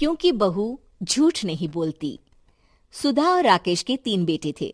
क्योंकि बहू झूठ नहीं बोलती। सुधा और राकेश के 3 बेटे थे।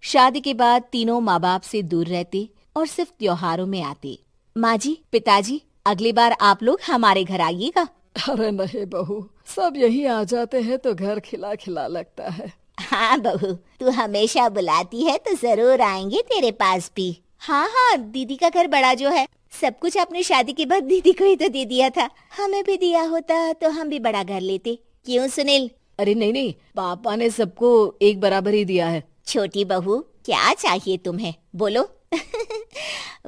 शादी के बाद तीनों माँ बाप से दूर रहते और सिर्फ त्योहारों में आते। माँ जी, पिताजी, अगली बार आप लोग हमारे घर आइएगा। अरे नहीं बहू, सब यही आ जाते हैं तो घर खिला खिला लगता है। हाँ बहू, तू हमेशा बुलाती है तो जरूर आएंगे तेरे पास भी। हाँ हाँ, दीदी का घर बड़ा जो है, सब कुछ आपने शादी के बाद दीदी को ही तो दे दिया था। हमें भी दिया होता तो हम भी बड़ा घर लेते। क्यों सुनील? अरे नहीं नहीं, पापा ने सबको एक बराबर ही दिया है। छोटी बहू, क्या चाहिए तुम्हें, बोलो।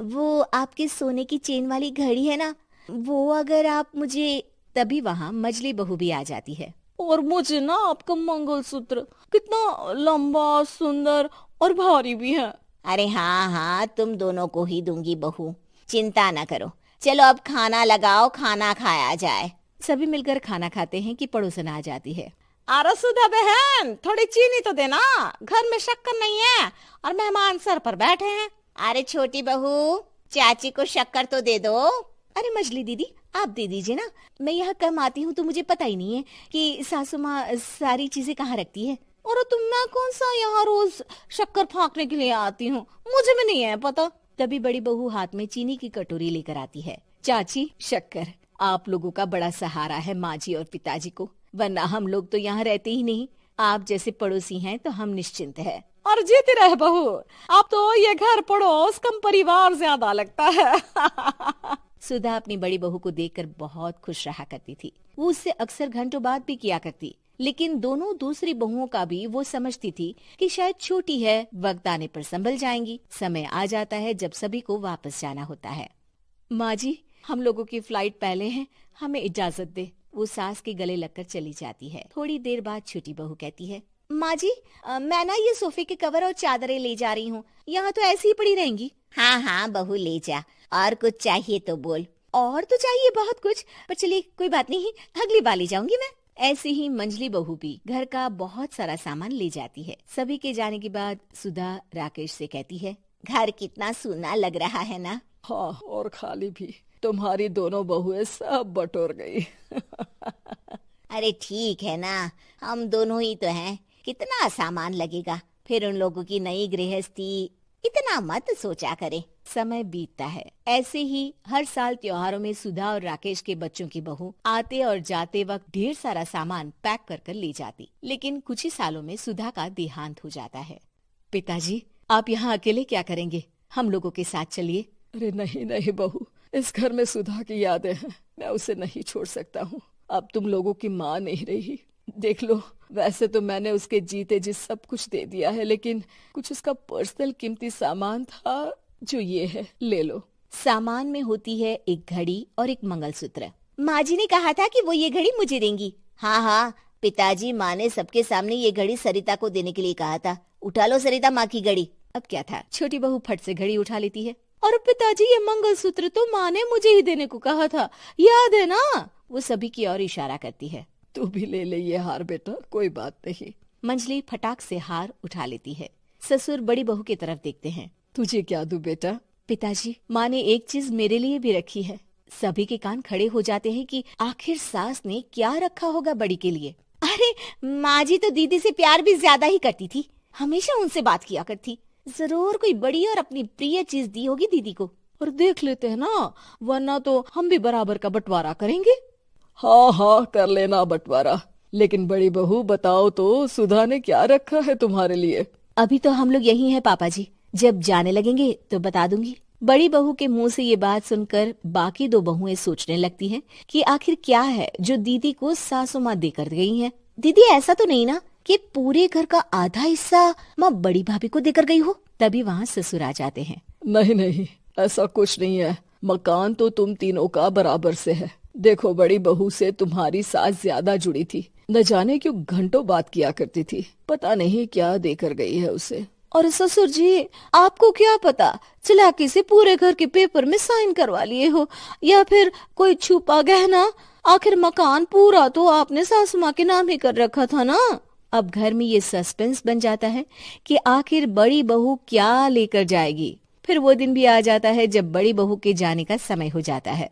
वो आपके सोने की चेन वाली घड़ी है ना, वो अगर आप मुझे। तभी वहाँ मजली बहू भी आ जाती है। और मुझे ना आपका मंगलसूत्र कितना लंबा, सुंदर और भारी भी है। अरे हाँ हाँ, तुम दोनों को ही दूंगी बहू, चिंता न करो। चलो अब खाना लगाओ, खाना खाया जाए। सभी मिलकर खाना खाते हैं कि पड़ोसन आ जाती है। अरे सुधा बहन, थोड़ी चीनी तो देना, घर में शक्कर नहीं है और मेहमान सर पर बैठे हैं। अरे छोटी बहू, चाची को शक्कर तो दे दो। अरे मजली दीदी, आप दे दीजिए ना, मैं यहाँ कम आती हूँ तो मुझे पता ही नहीं है कि सासू माँ सारी चीजें कहाँ रखती है। और तुम, मैं कौन सा यहाँ रोज शक्कर फाँकने के लिए आती हूँ, मुझे भी नहीं है पता। तभी बड़ी बहू हाथ में चीनी की कटोरी लेकर आती है। चाची, शक्कर आप लोगों का बड़ा सहारा है माँ जी और पिताजी को, वरना हम लोग तो यहाँ रहते ही नहीं। आप जैसे पड़ोसी हैं तो हम निश्चिंत है। और जीती रहे बहू, अब तो ये घर पड़ोस कम परिवार ज्यादा लगता है। सुधा अपनी बड़ी बहू को देखकर बहुत खुश रहा करती थी। वो उससे अक्सर घंटों बात भी किया करती, लेकिन दोनों दूसरी बहुओं का भी वो समझती थी कि शायद छोटी है, वक्त आने पर संभल जाएंगी। समय आ जाता है जब सभी को वापस जाना होता है। माँ जी, हम लोगों की फ्लाइट पहले है, हमें इजाजत दे। वो सास के गले लगकर चली जाती है। थोड़ी देर बाद छोटी बहू कहती है, माँ जी, मैं ना ये सोफे के कवर और चादरें ले जा रही हूँ, यहाँ तो ऐसी ही पड़ी रहेंगी। हाँ हाँ बहू, ले जा, और कुछ चाहिए तो बोल। और तो चाहिए बहुत कुछ, पर चलिए कोई बात नहीं, अगली बार ले जाऊंगी मैं। ऐसे ही मंजली बहू भी घर का बहुत सारा सामान ले जाती है। सभी के जाने के बाद सुधा राकेश से कहती है, घर कितना सूना लग रहा है ना। हाँ, और खाली भी। तुम्हारी दोनों बहुएं सब बटोर गई। अरे ठीक है ना, हम दोनों ही तो हैं, कितना सामान लगेगा, फिर उन लोगों की नई गृहस्थी, इतना मत सोचा करे। समय बीतता है। ऐसे ही हर साल त्योहारों में सुधा और राकेश के बच्चों की बहू आते और जाते वक्त ढेर सारा सामान पैक कर कर ले जाती। लेकिन कुछ ही सालों में सुधा का देहांत हो जाता है। पिताजी, आप यहाँ अकेले क्या करेंगे? हम लोगों के साथ चलिए। अरे नहीं नहीं बहू, इस घर में सुधा की यादें हैं, मैं उसे नहीं छोड़ सकता हूँ। अब तुम लोगों की माँ नहीं रही। देख लो, वैसे तो मैंने उसके जीते जी सब कुछ दे दिया है, लेकिन कुछ उसका पर्सनल कीमती सामान था जो ये है, ले लो। सामान में होती है एक घड़ी और एक मंगलसूत्र। माँ जी ने कहा था कि वो ये घड़ी मुझे देंगी। हाँ हाँ, पिताजी, माँ ने सबके सामने ये घड़ी सरिता को देने के लिए कहा था। उठा लो सरिता माँ की घड़ी। अब क्या था, छोटी बहू फट से घड़ी उठा लेती है। और पिताजी, ये मंगलसूत्र तो माँ ने मुझे ही देने को कहा था, याद है ना? वो सभी की ओर इशारा करती है। तू भी ले ले ये हार बेटा, कोई बात नहीं। मंजली फटाक से हार उठा लेती है। ससुर बड़ी बहू की तरफ देखते हैं। तुझे क्या दूं बेटा? पिताजी, माँ ने एक चीज मेरे लिए भी रखी है। सभी के कान खड़े हो जाते हैं कि आखिर सास ने क्या रखा होगा बड़ी के लिए। अरे माँ जी तो दीदी से प्यार भी ज्यादा ही करती थी, हमेशा उनसे बात किया करती। जरूर कोई बड़ी और अपनी प्रिय चीज दी होगी दीदी को। और देख लेते हैं ना, वरना तो हम भी बराबर का बंटवारा करेंगे। हाँ हाँ, कर लेना बंटवारा। लेकिन बड़ी बहू, बताओ तो, सुधा ने क्या रखा है तुम्हारे लिए? अभी तो हम लोग यही हैं पापा जी, जब जाने लगेंगे तो बता दूंगी। बड़ी बहू के मुंह से ये बात सुनकर बाकी दो बहुएं सोचने लगती हैं कि आखिर क्या है जो दीदी को सासू माँ देकर गई हैं। दीदी, ऐसा तो नहीं ना कि पूरे घर का आधा हिस्सा माँ बड़ी भाभी को देकर गई हो? तभी वहाँ ससुर आ जाते हैं। नहीं नहीं, ऐसा कुछ नहीं है। मकान तो तुम तीनों का बराबर से है। देखो, बड़ी बहू से तुम्हारी सास ज्यादा जुड़ी थी, न जाने क्यों घंटों बात किया करती थी। पता नहीं क्या देकर गई है उसे। और ससुर जी, आपको क्या पता, चालाकी से पूरे घर के पेपर में साइन करवा लिए हो, या फिर कोई छुपा गहना। आखिर मकान पूरा तो आपने सासू माँ के नाम ही कर रखा था ना। अब घर में ये सस्पेंस बन जाता है कि आखिर बड़ी बहू क्या लेकर जाएगी। फिर वो दिन भी आ जाता है जब बड़ी बहू के जाने का समय हो जाता है।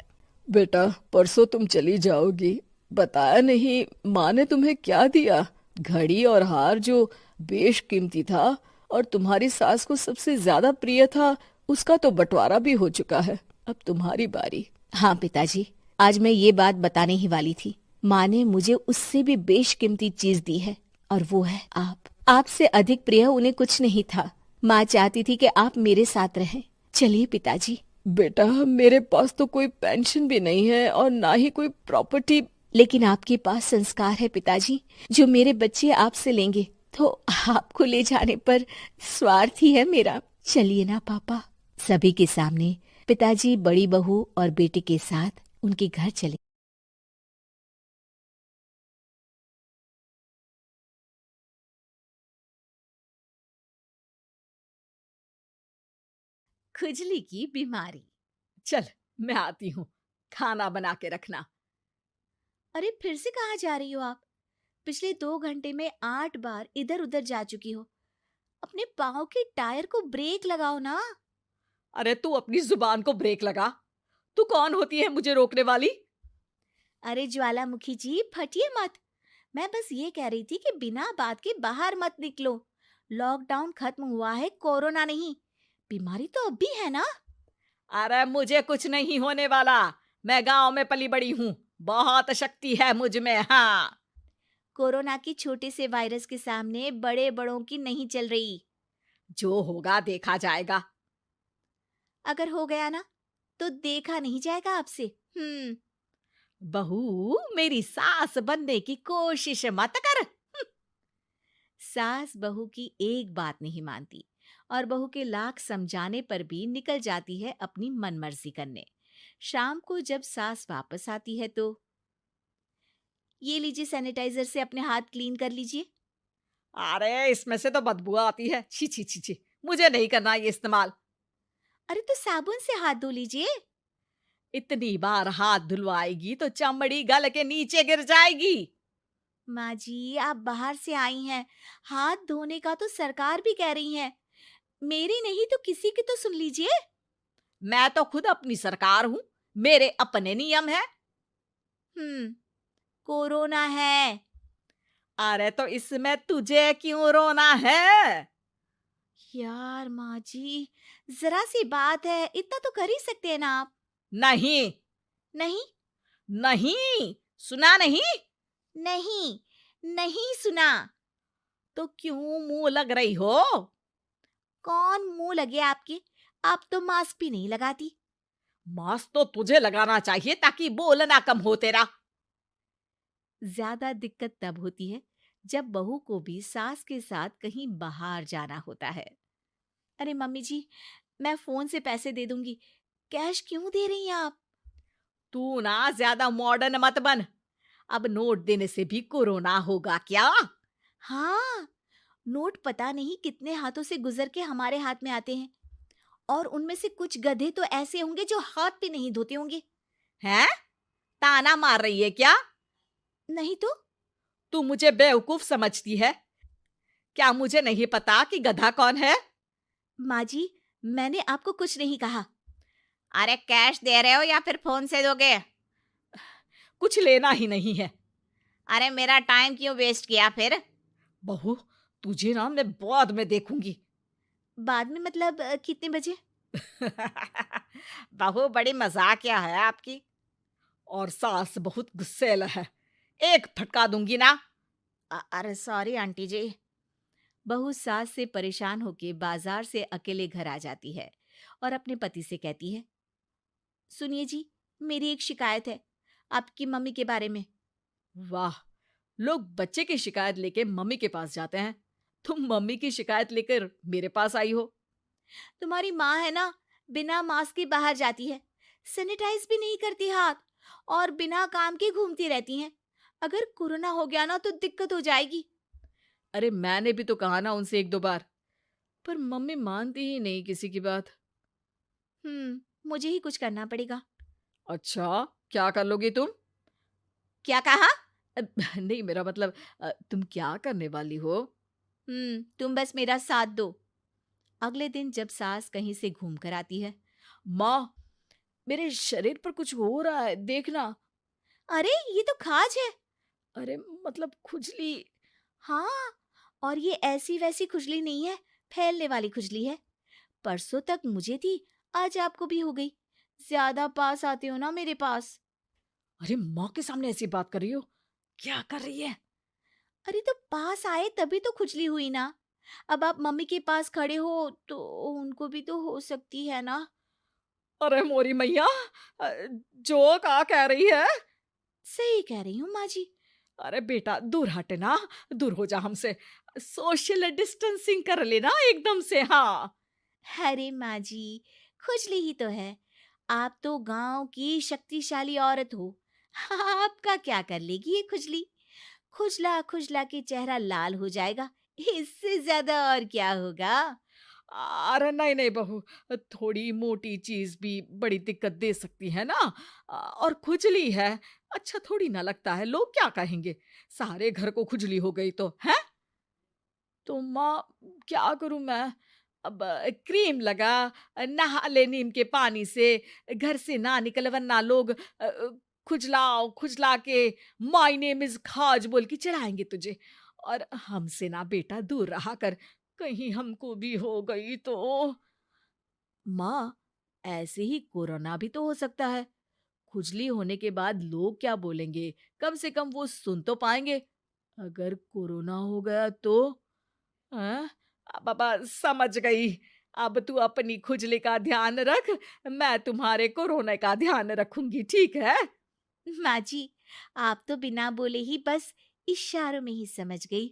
बेटा, परसों तुम चली जाओगी, बताया नहीं, माँ ने तुम्हें क्या दिया? घड़ी और हार जो बेशकीमती था और तुम्हारी सास को सबसे ज्यादा प्रिय था, उसका तो बंटवारा भी हो चुका है। अब तुम्हारी बारी। हाँ पिताजी, आज मैं ये बात बताने ही वाली थी। माँ ने मुझे उससे भी बेशकीमती चीज दी है, और वो है आप। आपसे अधिक प्रिय उन्हें कुछ नहीं था। माँ चाहती थी कि आप मेरे साथ रहें। चलिए पिताजी। बेटा, मेरे पास तो कोई पेंशन भी नहीं है और ना ही कोई प्रॉपर्टी। लेकिन आपके पास संस्कार है पिताजी, जो मेरे बच्चे आपसे लेंगे, तो आपको ले जाने पर स्वार्थ ही है मेरा। चलिए ना पापा। सभी के सामने पिताजी बड़ी बहू और बेटे के साथ उनके घर चले। खुजली की बीमारी। चल, मैं आती हूँ, खाना बना के रखना। अरे फिर से कहाँ जा रही हो आप? पिछले 2 घंटे में 8 बार इधर उधर जा चुकी हो। अपने पाँव के टायर को ब्रेक लगाओ ना। अरे तू अपनी जुबान को ब्रेक लगा। तू कौन होती है मुझे रोकने वाली? अरे ज्वालामुखी जी, फटिए मत। मैं बस ये कह रही थी कि बिना बात के बाहर मत निकलो। लॉकडाउन खत्म हुआ है, कोरोना नहीं। बीमारी तो अब भी है ना। अरे मुझे कुछ नहीं होने वाला। मैं गांव में पली बड़ी हूँ, बहुत शक्ति है मुझ में। हाँ, कोरोना की छोटे से वायरस के सामने बड़े बड़ों की नहीं चल रही। जो होगा देखा जाएगा। अगर हो गया ना, तो देखा नहीं जाएगा आपसे। बहू, मेरी सास बनने की कोशिश मत कर। सास बहू की एक बात नहीं मानती, और बहू के लाख समझाने पर भी निकल जाती है अपनी मनमर्जी करने। शाम को जब सास वापस आती है तो, ये लीजिए, सैनिटाइजर से अपने हाथ क्लीन कर लीजिए। अरे इसमें से तो बदबू आती है। छी छी छी छी, मुझे नहीं करना ये इस्तेमाल। अरे तो साबुन से हाथ धो लीजिए। इतनी बार हाथ धुलवाएगी तो चमड़ी गल के नीचे गिर जाएगी। माँ जी, आप बाहर से आई हैं, हाथ धोने का तो सरकार भी कह रही है। मेरी नहीं तो किसी की तो सुन लीजिए। मैं तो खुद अपनी सरकार हूँ, मेरे अपने नियम है। कोरोना है। अरे तो इसमें तुझे क्यों रोना है? यार माँ जी, जरा सी बात है, इतना तो कर ही सकते हैं ना आप। नहीं नहीं नहीं, सुना नहीं? नहीं नहीं सुना। तो क्यों मुंह लग रही हो? कौन मुंह लगे आपके? आप तो मास्क भी नहीं लगाती। मास्क तो तुझे लगाना चाहिए ताकि बोलना कम हो तेरा। ज्यादा दिक्कत तब होती है जब बहू को भी सास के साथ कहीं बाहर जाना होता है। अरे मम्मी जी, मैं फोन से पैसे दे दूंगी, कैश क्यों दे रही हैं आप? तू ना ज्यादा मॉडर्न मत बन। अब नोट देने से भी कोरोना होगा क्या? हाँ, नोट पता नहीं कितने हाथों से गुजर के हमारे हाथ में आते हैं, और उनमें से कुछ गधे तो ऐसे होंगे जो हाथ भी नहीं धोते होंगे। हैं? ताना मार रही है क्या? नहीं तो। तू मुझे बेवकूफ समझती है क्या? मुझे नहीं पता कि गधा कौन है? माँ जी, मैंने आपको कुछ नहीं कहा। अरे कैश दे रहे हो या फिर फोन से दोगे? कुछ लेना ही नहीं है। अरे मेरा टाइम क्यों वेस्ट किया फिर? बहू, तुझे ना मैं बाद में देखूंगी। बाद में मतलब कितने बजे? बहू बड़ी मजाकिया है आपकी। और सास बहुत गुस्सेल है, एक फटका दूंगी ना। अरे सॉरी आंटी जी। बहू सास से परेशान होके बाजार से अकेले घर आ जाती है और अपने पति से कहती है, सुनिए जी, मेरी एक शिकायत है आपकी मम्मी के बारे में। वाह, लोग बच्चे की शिकायत लेके मम्मी के पास जाते हैं, तुम मम्मी की शिकायत लेकर मेरे पास आई हो। तुम्हारी माँ है ना, बिना मास्क के बाहर जाती है, सैनिटाइज भी नहीं करती हाथ, और बिना काम के घूमती रहती हैं। अगर कोरोना हो गया ना तो दिक्कत हो जाएगी। अरे मैंने भी तो कहा ना उनसे 1-2 बार, पर मम्मी मानती ही नहीं किसी की बात। मुझे ही कुछ करना पड़ेगा। अच्छा, क्या कर लोगी तुम? क्या कहा? नहीं, मेरा मतलब तुम क्या करने वाली हो? तुम बस मेरा साथ दो। अगले दिन जब सास कहीं से घूम कर आती है, माँ, मेरे शरीर पर कुछ हो रहा है, देखना। अरे ये तो खाज है। अरे मतलब खुजली। हाँ, और ये ऐसी वैसी खुजली नहीं है, फैलने वाली खुजली है। परसों तक मुझे थी, आज आपको भी हो गई। ज्यादा पास आते हो ना मेरे पास। अरे माँ के सामने ऐसी बात कर रही हो? क्या कर रही है? अरे तो पास आए तभी तो खुजली हुई ना। अब आप मम्मी के पास खड़े हो तो उनको भी तो हो सकती है ना। अरे मोरी मैया, जो का कह रही है? सही कह रही हूँ माँ जी। अरे बेटा दूर हट ना, दूर हो जा हमसे। सोशल डिस्टेंसिंग कर लेना एकदम से। हाँ अरे माँ जी, खुजली ही तो है। आप तो गांव की शक्तिशाली औरत हो। आपका क्या कर लेगी ये खुजली। खुजला खुजला के चेहरा लाल हो जाएगा, इससे ज्यादा और क्या होगा। अरे नहीं नहीं बहू, थोड़ी मोटी चीज भी बड़ी दिक्कत दे सकती है ना। और खुजली है, अच्छा थोड़ी ना लगता है, लोग क्या कहेंगे? सारे घर को खुजली हो गई तो है। तो माँ क्या करूं मैं? अब क्रीम लगा, नहा ले नीम के पानी से, घर से ना निकल वरना लोग खुजलाओ खुजला के माय नेम इज खाज बोल के चढ़ाएंगे तुझे। और हमसे ना बेटा दूर रहा कर, कहीं हमको भी हो गई तो। माँ ऐसे ही कोरोना भी तो हो सकता है। खुजली होने के बाद लोग क्या बोलेंगे, कम से कम वो सुन तो पाएंगे। अगर कोरोना हो गया तो? हाँ, बाबा समझ गई। अब तू अपनी खुजली का ध्यान रख, मैं तुम्हारे कोरोना का ध्यान रखूंगी, ठीक है? माँ जी, आप तो बिना बोले ही बस इशारों में ही समझ गई।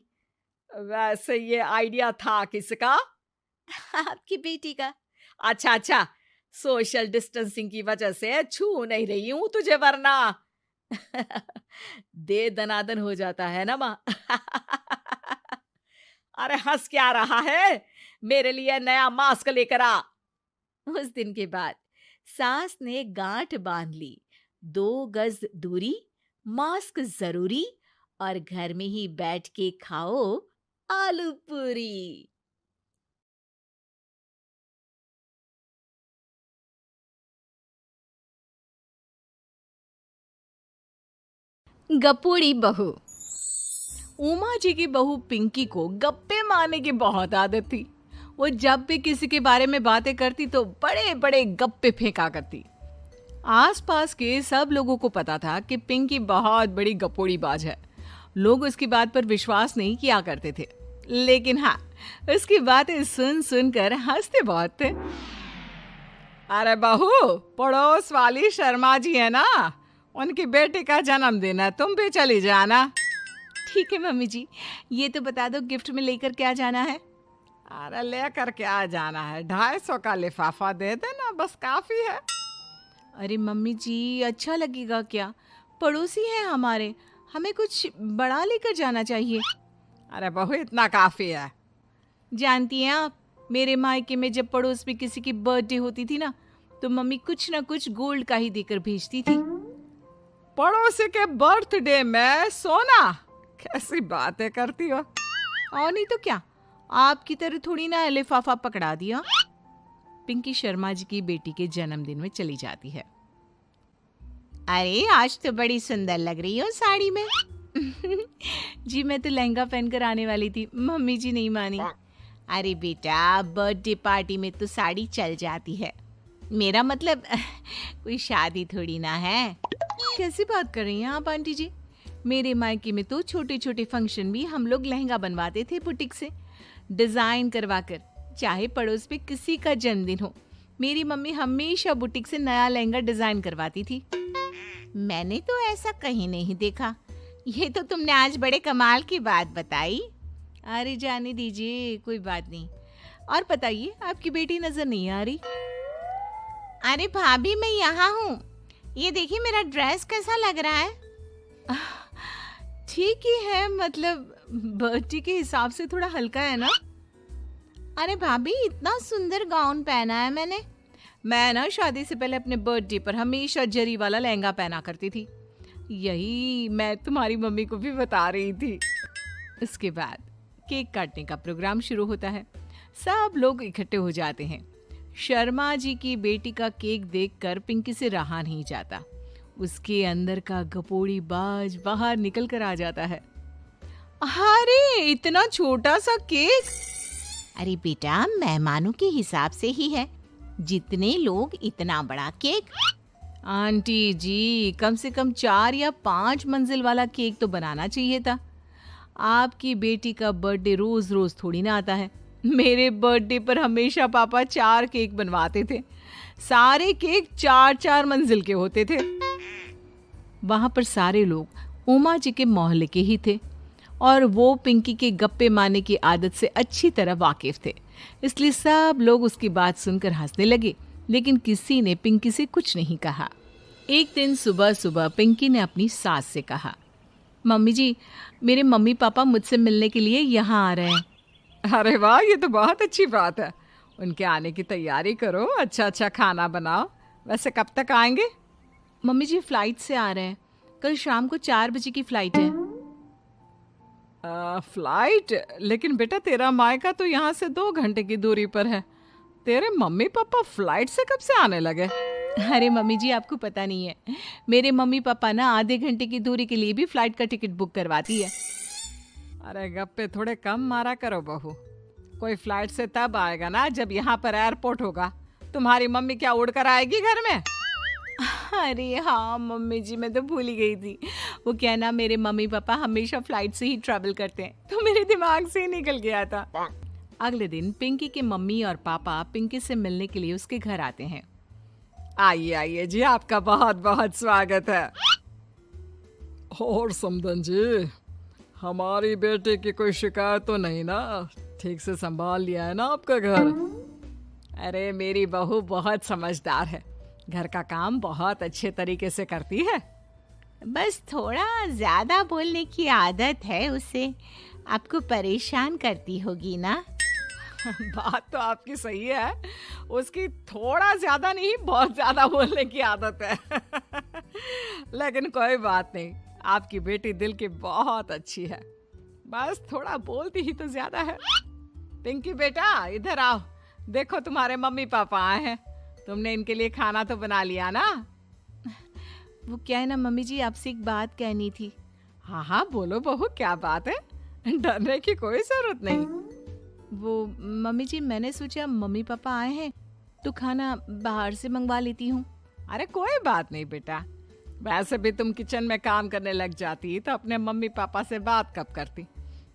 वैसे ये आइडिया था किसका? आपकी बेटी का। अच्छा अच्छा, सोशल डिस्टेंसिंग की वजह से छू नहीं रही हूं तुझे वरना। दे दनादन हो जाता है ना माँ। अरे हंस क्या रहा है? मेरे लिए नया मास्क लेकर आ। उस दिन के बाद सास ने गांठ बांध ली। 2 गज दूरी, मास्क जरूरी, और घर में ही बैठ के खाओ आलू पूरी। गपोड़ी बहू। उमा जी की बहू पिंकी को गप्पे मारने की बहुत आदत थी। वो जब भी किसी के बारे में बातें करती तो बड़े बड़े गप्पे फेंका करती। आसपास के सब लोगों को पता था कि पिंकी बहुत बड़ी गपोड़ी बाज है। लोग उसकी बात पर विश्वास नहीं किया करते थे, लेकिन हाँ, उसकी बातें सुन सुनकर हंसते बहुत थे। अरे बहू, पड़ोस वाली शर्मा जी है ना, उनकी बेटी का जन्मदिन है, तुम भी चली जाना। ठीक है मम्मी जी, ये तो बता दो गिफ्ट में लेकर क्या जाना है। अरे लेकर क्या जाना है, 250 का लिफाफा दे देना, बस काफी है। अरे मम्मी जी, अच्छा लगेगा क्या? पड़ोसी हैं हमारे, हमें कुछ बड़ा लेकर जाना चाहिए। अरे बहू इतना काफी है। जानती हैं आप, मेरे मायके में जब पड़ोस में किसी की बर्थडे होती थी ना, तो मम्मी कुछ ना कुछ गोल्ड का ही देकर भेजती थी। पड़ोसी के बर्थडे में सोना? कैसी बातें करती हो। और नहीं तो क्या, आपकी तरह थोड़ी ना लिफाफा पकड़ा दिया। पिंकी शर्मा जी की बेटी के जन्मदिन में चली जाती है। अरे आज तो बड़ी सुंदर लग रही हो साड़ी में। जी मैं तो लहंगा पहनकर आने वाली थी, मम्मी जी नहीं मानी। अरे बेटा, बर्थडे पार्टी में तो साड़ी चल जाती है, मेरा मतलब कोई शादी थोड़ी ना है। कैसी बात कर रही हैं आप आंटी जी? मेरे मायके में तो छोटे छोटे फंक्शन भी हम लोग लहंगा बनवाते थे बुटीक से, डिजाइन करवाकर। चाहे पड़ोस में किसी का जन्मदिन हो, मेरी मम्मी हमेशा बुटीक से नया लहंगा डिजाइन करवाती थी। मैंने तो ऐसा कहीं नहीं देखा, ये तो तुमने आज बड़े कमाल की बात बताई। अरे जाने दीजिए, कोई बात नहीं। और बताइए, आपकी बेटी नजर नहीं आ रही? अरे भाभी, मैं यहाँ हूँ, ये देखिए मेरा ड्रेस कैसा लग रहा है। ठीक ही है, मतलब बर्थडे के हिसाब से थोड़ा हल्का है ना। अरे भाभी, इतना सुंदर गाउन पहना है मैंने। मैं ना शादी से पहले अपने बर्थडे पर हमेशा जरी वाला लहंगा पहना करती थी, यही मैं तुम्हारी मम्मी को भी बता रही थी। इसके बाद केक काटने का प्रोग्राम शुरू होता है। सब लोग इकट्ठे हो जाते हैं। शर्मा जी की बेटी का केक देखकर पिंकी से रहा नहीं जाता। उसके अंदर का गपोड़ी बाज बाहर निकल कर आ जाता है। अरे इतना छोटा सा केक! अरे बेटा, मेहमानों के हिसाब से ही है, जितने लोग इतना बड़ा केक। आंटी जी, कम से कम 4 या 5 मंजिल वाला केक तो बनाना चाहिए था। आपकी बेटी का बर्थडे रोज रोज थोड़ी ना आता है। मेरे बर्थडे पर हमेशा पापा 4 केक बनवाते थे। सारे केक 4-4 मंजिल के होते थे। वहां पर सारे लोग उमा जी के मोहल्ले के ही थे और वो पिंकी के गप्पे मारने की आदत से अच्छी तरह वाकिफ थे, इसलिए सब लोग उसकी बात सुनकर हंसने लगे, लेकिन किसी ने पिंकी से कुछ नहीं कहा। एक दिन सुबह सुबह पिंकी ने अपनी सास से कहा, मम्मी जी, मेरे मम्मी पापा मुझसे मिलने के लिए यहाँ आ रहे हैं। अरे वाह, ये तो बहुत अच्छी बात है। उनके आने की तैयारी करो, अच्छा अच्छा खाना बनाओ। वैसे कब तक आएंगे? मम्मी जी फ्लाइट से आ रहे हैं, कल शाम को 4 बजे की फ्लाइट है। फ्लाइट? लेकिन बेटा तेरा मायका तो यहाँ से 2 घंटे की दूरी पर है। तेरे मम्मी पापा फ्लाइट से कब से आने लगे? अरे मम्मी जी, आपको पता नहीं है, मेरे मम्मी पापा ना आधे घंटे की दूरी के लिए भी फ्लाइट का टिकट बुक करवाती है। अरे गप्पे थोड़े कम मारा करो बहू। कोई फ्लाइट से तब आएगा ना जब यहाँ पर एयरपोर्ट होगा। तुम्हारी मम्मी क्या उड़कर आएगी घर में? अरे हाँ मम्मी जी, मैं तो भूल ही गई थी। वो क्या ना, मेरे मम्मी पापा हमेशा फ्लाइट से ही ट्रैवल करते हैं, तो मेरे दिमाग से ही निकल गया था। अगले दिन पिंकी के मम्मी और पापा पिंकी से मिलने के लिए उसके घर आते हैं। आइए आइए जी, आपका बहुत बहुत स्वागत है। और समदन जी, हमारी बेटे की कोई शिकायत तो नहीं ना? ठीक से संभाल लिया है ना आपका घर? अरे मेरी बहू बहुत समझदार है, घर का काम बहुत अच्छे तरीके से करती है। बस थोड़ा ज्यादा बोलने की आदत है उसे, आपको परेशान करती होगी ना? बात तो आपकी सही है, उसकी थोड़ा ज्यादा नहीं बहुत ज्यादा बोलने की आदत है। लेकिन कोई बात नहीं, आपकी बेटी दिल की बहुत अच्छी है, बस थोड़ा बोलती ही तो ज्यादा है। पिंकी बेटा इधर आओ, देखो तुम्हारे मम्मी पापा आए हैं। तुमने इनके लिए खाना तो बना लिया ना? वो क्या है ना मम्मी जी, आपसे एक बात कहनी थी। हाँ हाँ बोलो बहू, क्या बात है? डरने की कोई जरूरत नहीं। वो मम्मी जी, मैंने सोचा मम्मी पापा आए हैं तो खाना बाहर से मंगवा लेती हूँ। अरे कोई बात नहीं बेटा, वैसे भी तुम किचन में काम करने लग जाती तो अपने मम्मी पापा से बात कब करती।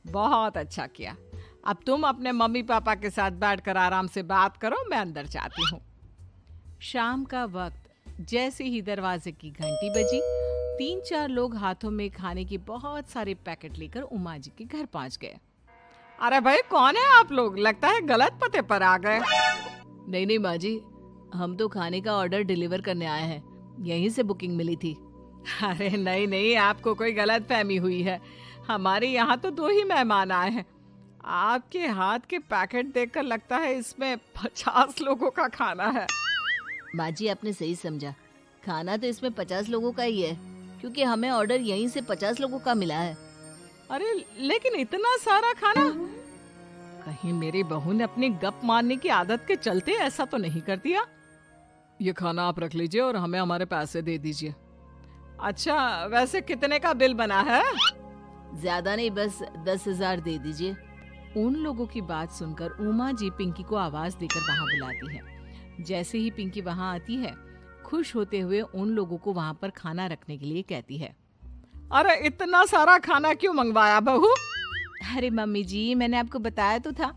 बहुत अच्छा किया। अब तुम अपने मम्मी पापा के साथ बैठकर आराम से बात करो, मैं अंदर जाती हूँ। शाम का वक्त जैसे ही दरवाजे की घंटी बजी, 3-4 लोग हाथों में खाने के बहुत सारे पैकेट लेकर उमा जी के घर पहुंच गए। अरे भाई, कौन है आप लोग? लगता है गलत पते पर आ गए। नहीं नहीं माँ जी, हम तो खाने का ऑर्डर डिलीवर करने आए हैं, यहीं से बुकिंग मिली थी। अरे नहीं नहीं, आपको कोई गलत फहमी हुई है। हमारे यहाँ तो 2 ही मेहमान आए हैं। आपके हाथ के पैकेट देखकर लगता है इसमें 50 लोगों का खाना है। माँ जी, आपने सही समझा, खाना तो इसमें 50 लोगों का ही है, क्योंकि हमें ऑर्डर यहीं से 50 लोगों का मिला है। अरे लेकिन इतना सारा खाना? कहीं मेरी बहू ने अपनी गप मारने की आदत के चलते ऐसा तो नहीं कर दिया? ये खाना आप रख लीजिए और हमें हमारे पैसे दे दीजिए। अच्छा, वैसे कितने का बिल बना है? ज्यादा नहीं, बस 10,000 दे दीजिए। उन लोगों की बात सुनकर उमा जी पिंकी को आवाज देकर वहां बुलाती है। जैसे ही पिंकी वहां आती है, खुश होते हुए उन लोगों को वहां पर खाना रखने के लिए कहती है। अरे इतना सारा खाना क्यों मंगवाया बहू? अरे मम्मी जी, मैंने आपको बताया तो था,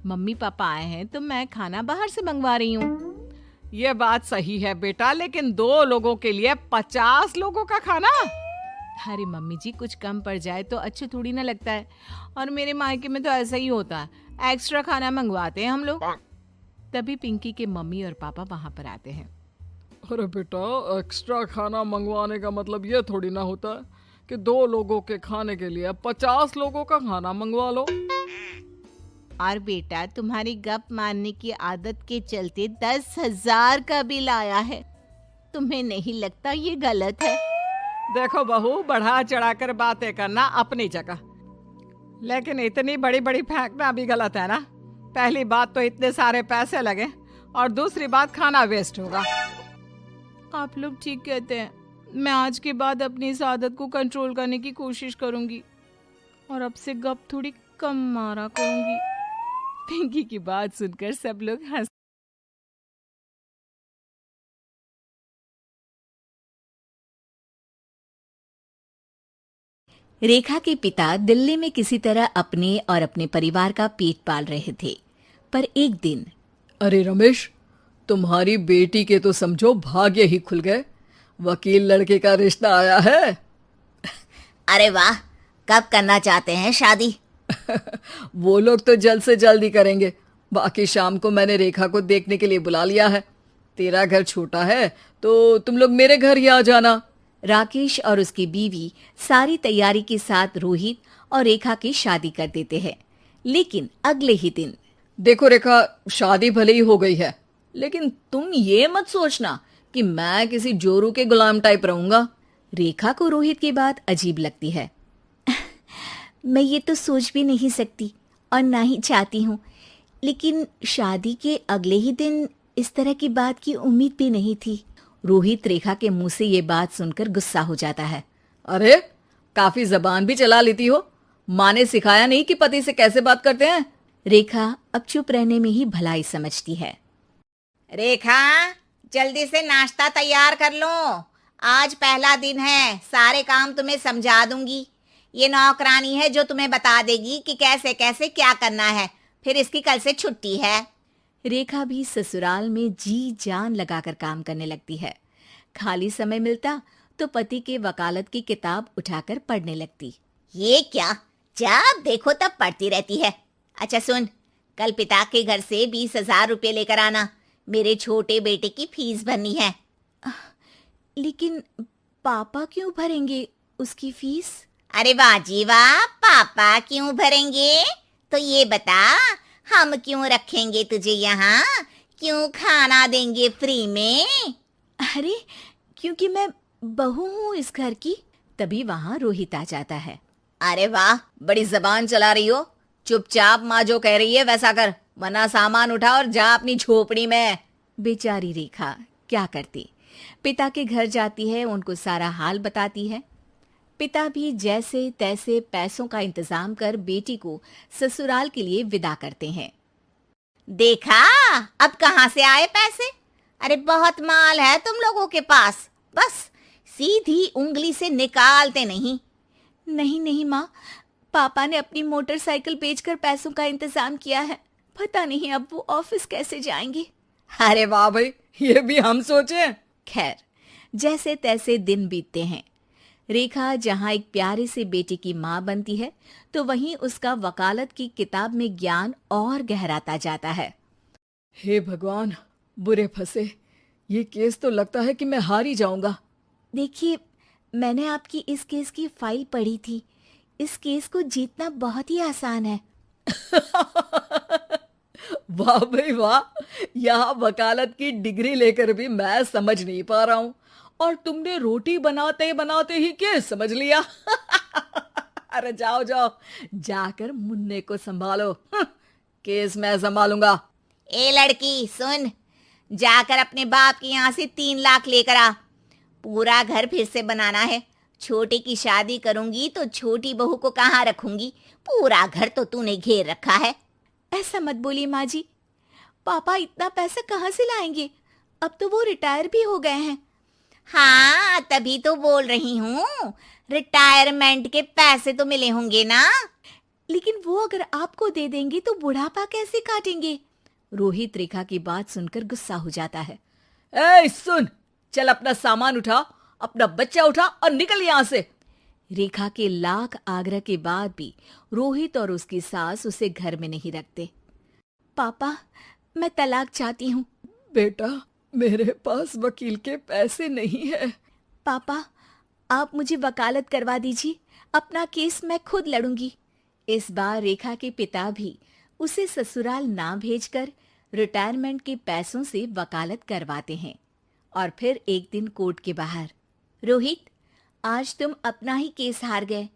मम्मी पापा आए हैं तो मैं खाना बाहर से मंगवा रही हूँ। ये बात सही है बेटा, लेकिन 2 लोगों के लिए 50 लोगों का खाना? अरे मम्मी जी, कुछ कम पड़ जाए तो अच्छा थोड़ी ना लगता है, और मेरे मायके में तो ऐसा ही होता है, एक्स्ट्रा खाना मंगवाते हैं हम लोग। तभी पिंकी के मम्मी और पापा वहां पर आते हैं। अरे बेटा, एक्स्ट्रा खाना मंगवाने का मतलब ये थोड़ी ना होता है कि 2 लोगों के खाने के लिए 50 लोगों का खाना मंगवा लो। और बेटा, तुम्हारी गप मारने की आदत के चलते 10,000 का बिल आया है। तुम्हें नहीं लगता ये गलत है? देखो बहू, बढ़ा चढ़ाकर बातें करना अपनी जगह, लेकिन इतनी बड़ी बड़ी फेंकना भी गलत है ना। पहली बात तो इतने सारे पैसे लगे, और दूसरी बात खाना वेस्ट होगा। आप लोग ठीक कहते हैं, मैं आज के बाद अपनी इस आदत को कंट्रोल करने की कोशिश करूंगी और अब से गप थोड़ी कम मारा करूंगी। पिंकी की बात सुनकर सब लोग हंस। रेखा के पिता दिल्ली में किसी तरह अपने और अपने परिवार का पेट पाल रहे थे, पर एक दिन अरे रमेश, तुम्हारी बेटी के तो समझो भाग्य ही खुल गए। वकील लड़के का रिश्ता आया है। अरे वाह, कब करना चाहते हैं शादी? वो लोग तो जल्द से जल्द ही करेंगे। बाकी शाम को मैंने रेखा को देखने के लिए बुला लिया है। तेरा घर छोटा है तो तुम लोग मेरे घर ही आ जाना। राकेश और उसकी बीवी सारी तैयारी के साथ रोहित और रेखा की शादी कर देते हैं। लेकिन अगले ही दिन, देखो रेखा, शादी भले ही हो गई है, लेकिन तुम ये मत सोचना कि मैं किसी जोरू के गुलाम टाइप रहूंगा। रेखा को रोहित की बात अजीब लगती है। मैं ये तो सोच भी नहीं सकती और ना ही चाहती हूँ, लेकिन शादी के अगले ही दिन इस तरह की बात की उम्मीद भी नहीं थी। रोहित रेखा के मुंह से ये बात सुनकर गुस्सा हो जाता है। अरे, काफी जबान भी चला लेती हो। माँ ने सिखाया नहीं कि पति से कैसे बात करते हैं? रेखा अब चुप रहने में ही भलाई समझती है। रेखा, जल्दी से नाश्ता तैयार कर लो। आज पहला दिन है, सारे काम तुम्हें समझा दूंगी। ये नौकरानी है जो तुम्हें बता देगी कि कैसे कैसे क्या करना है। फिर इसकी कल से छुट्टी है। रेखा भी ससुराल में जी जान लगाकर काम करने लगती है। खाली समय मिलता तो पति के वकालत की किताब उठाकर पढ़ने लगती। ये क्या, जब देखो तब पढ़ती रहती है। अच्छा सुन, कल पिता के घर से 20,000 रुपये लेकर आना। मेरे छोटे बेटे की फीस भरनी है। लेकिन पापा क्यों भरेंगे उसकी फीस? अरे वाह जी वाह, पापा क्यों भरेंगे? तो ये बता, हम क्यों रखेंगे तुझे यहाँ? क्यों खाना देंगे फ्री में? अरे, क्योंकि मैं बहू हूँ इस घर की। तभी वहाँ रोहित आ जाता है। अरे वाह, बड़ी जबान चला रही हो। चुपचाप माँ जो कह रही है वैसा कर, वरना सामान उठा और जा अपनी झोपड़ी में। बेचारी रेखा क्या करती, पिता के घर जाती है, उनको सारा हाल बताती है। पिता भी जैसे तैसे पैसों का इंतजाम कर बेटी को ससुराल के लिए विदा करते हैं। देखा, अब कहाँ से आए पैसे? अरे बहुत माल है तुम लोगों के पास, बस सीधी उंगली से निकालते नहीं। नहीं नहीं माँ, पापा ने अपनी मोटरसाइकिल बेचकर पैसों का इंतजाम किया है। पता नहीं अब वो ऑफिस कैसे जाएंगे। अरे वाह भाई, ये भी हम सोचे। खैर, जैसे तैसे दिन बीतते हैं। रेखा जहाँ एक प्यारे से बेटे की माँ बनती है, तो वहीं उसका वकालत की किताब में ज्ञान और गहराता जाता है। हे भगवान, बुरे फंसे। ये केस तो लगता है कि मैं हार ही जाऊंगा। देखिए, मैंने आपकी इस केस की फाइल पढ़ी थी। इस केस को जीतना बहुत ही आसान है। वाह भाई वाह, यहाँ वकालत की डिग्री लेकर भी मैं समझ नहीं पा रहा हूँ, और तुमने रोटी बनाते बनाते ही केस समझ लिया। अरे जाओ जाओ, जाकर मुन्ने को संभालो। केस मैं संभालूंगा। ए लड़की सुन, जाकर अपने बाप के यहाँ से 3 लाख लेकर आ। पूरा घर फिर से बनाना है। छोटे की शादी करूंगी तो छोटी बहू को कहाँ रखूंगी? पूरा घर तो तूने घेर रखा है। ऐसा मत बोलिए माँ जी, पापा इतना पैसा कहाँ से लाएंगे? अब तो वो रिटायर भी हो गए हैं। हाँ, तभी तो बोल रही हूँ, रिटायरमेंट के पैसे तो मिले होंगे ना। लेकिन वो अगर आपको दे देंगे तो बुढ़ापा कैसे काटेंगे? रोहित रेखा की बात सुनकर गुस्सा हो जाता है। ए सुन, चल अपना सामान उठा, अपना बच्चा उठा और निकल यहाँ से। रेखा के लाख आग्रह के बाद भी रोहित और उसकी सास उसे घर में नहीं रखते। पापा, मैं तलाक चाहती हूँ। बेटा, मेरे पास वकील के पैसे नहीं है। पापा, आप मुझे वकालत करवा दीजिए, अपना केस मैं खुद लड़ूंगी। इस बार रेखा के पिता भी उसे ससुराल ना भेजकर रिटायरमेंट के पैसों से वकालत करवाते हैं। और फिर एक दिन कोर्ट के बाहर, रोहित, आज तुम अपना ही केस हार गए,